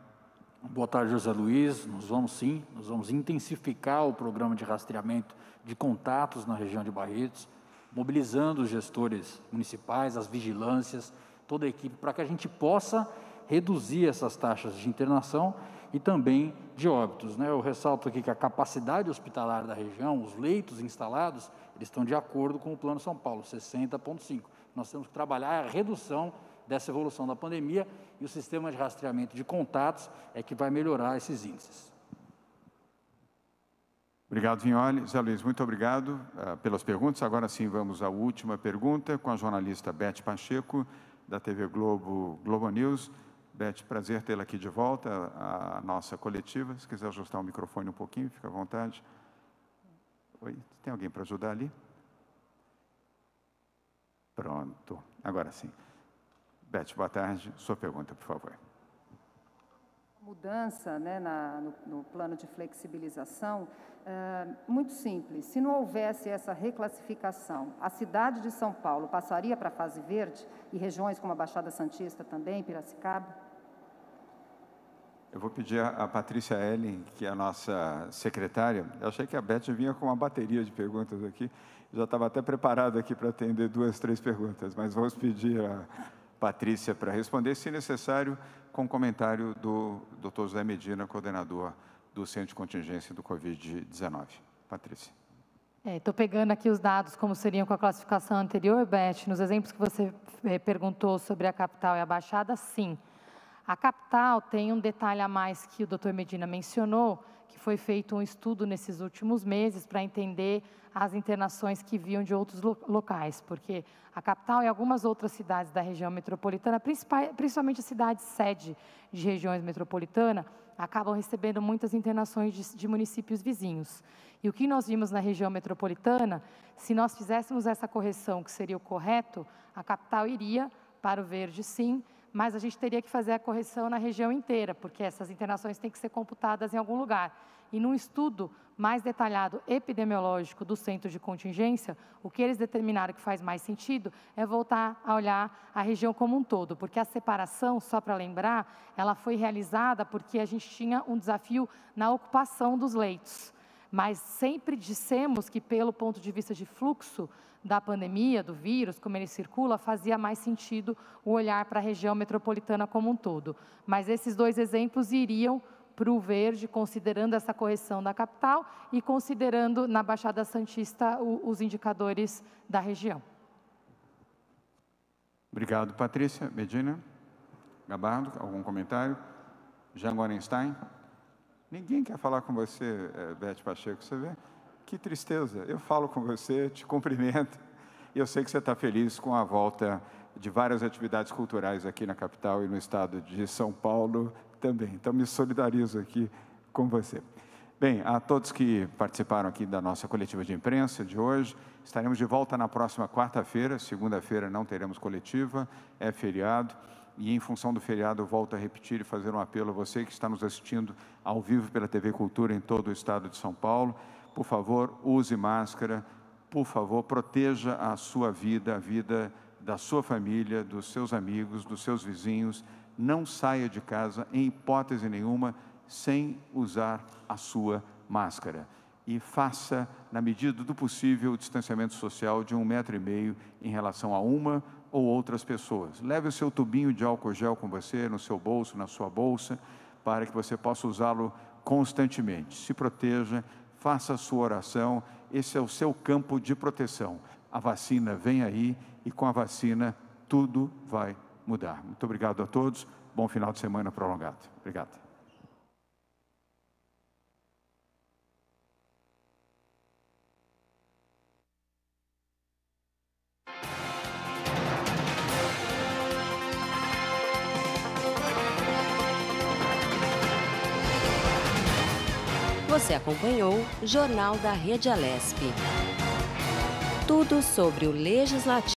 Boa tarde, José Luiz. Nós vamos intensificar o programa de rastreamento de contatos na região de Barretos, mobilizando os gestores municipais, as vigilâncias, toda a equipe, para que a gente possa reduzir essas taxas de internação e também de óbitos. Eu ressalto aqui que a capacidade hospitalar da região, os leitos instalados, eles estão de acordo com o Plano São Paulo, 60,5. Nós temos que trabalhar a redução dessa evolução da pandemia e o sistema de rastreamento de contatos é que vai melhorar esses índices. Obrigado, Vignoli. Zé Luiz, muito obrigado pelas perguntas. Agora sim, vamos à última pergunta com a jornalista Beth Pacheco, da TV Globo News. Beth, prazer tê-la aqui de volta, a nossa coletiva. Se quiser ajustar o microfone um pouquinho, fica à vontade. Oi, tem alguém para ajudar ali? Pronto, agora sim. Beth, boa tarde. Sua pergunta, por favor. Mudança, no plano de flexibilização, muito simples. Se não houvesse essa reclassificação, a cidade de São Paulo passaria para a fase verde e regiões como a Baixada Santista também, Piracicaba? Eu vou pedir a Patrícia Ellen, que é a nossa secretária. Eu achei que a Beth vinha com uma bateria de perguntas aqui. Já estava até preparado aqui para atender 2, 3 perguntas, mas vamos pedir a Patrícia para responder, se necessário, com comentário do Dr. José Medina, coordenador do Centro de Contingência do Covid-19. Patrícia. Estou pegando aqui os dados como seriam com a classificação anterior, Beth. Nos exemplos que você perguntou sobre a capital e a Baixada, sim. A capital tem um detalhe a mais que o Dr. Medina mencionou, que foi feito um estudo nesses últimos meses para entender as internações que vinham de outros locais, porque a capital e algumas outras cidades da região metropolitana, principalmente as cidades sede de regiões metropolitanas, acabam recebendo muitas internações de municípios vizinhos. E o que nós vimos na região metropolitana, se nós fizéssemos essa correção, que seria o correto, a capital iria para o verde, sim, mas a gente teria que fazer a correção na região inteira, porque essas internações têm que ser computadas em algum lugar. E num estudo mais detalhado epidemiológico do Centro de Contingência, o que eles determinaram que faz mais sentido é voltar a olhar a região como um todo, porque a separação, só para lembrar, ela foi realizada porque a gente tinha um desafio na ocupação dos leitos. Mas sempre dissemos que, pelo ponto de vista de fluxo da pandemia, do vírus, como ele circula, fazia mais sentido o olhar para a região metropolitana como um todo. Mas esses 2 exemplos iriam para o verde, considerando essa correção da capital e considerando na Baixada Santista os indicadores da região. Obrigado, Patrícia. Medina? Gabardo, algum comentário? Jean Gorenstein? Ninguém quer falar com você, Beth Pacheco, você vê? Que tristeza. Eu falo com você, te cumprimento, e eu sei que você está feliz com a volta de várias atividades culturais aqui na capital e no estado de São Paulo também. Então, me solidarizo aqui com você. Bem, a todos que participaram aqui da nossa coletiva de imprensa de hoje, estaremos de volta na próxima quarta-feira. Segunda-feira não teremos coletiva, é feriado. E, em função do feriado, eu volto a repetir e fazer um apelo a você que está nos assistindo ao vivo pela TV Cultura em todo o estado de São Paulo. Por favor, use máscara. Por favor, proteja a sua vida, a vida da sua família, dos seus amigos, dos seus vizinhos. Não saia de casa, em hipótese nenhuma, sem usar a sua máscara. E faça, na medida do possível, o distanciamento social de 1,5 metro em relação a uma ou outras pessoas. Leve o seu tubinho de álcool gel com você, no seu bolso, na sua bolsa, para que você possa usá-lo constantemente. Se proteja, faça a sua oração, esse é o seu campo de proteção. A vacina vem aí e com a vacina tudo vai mudar. Muito obrigado a todos, bom final de semana prolongado. Obrigado. Você acompanhou o Jornal da Rede Alesp. Tudo sobre o Legislativo.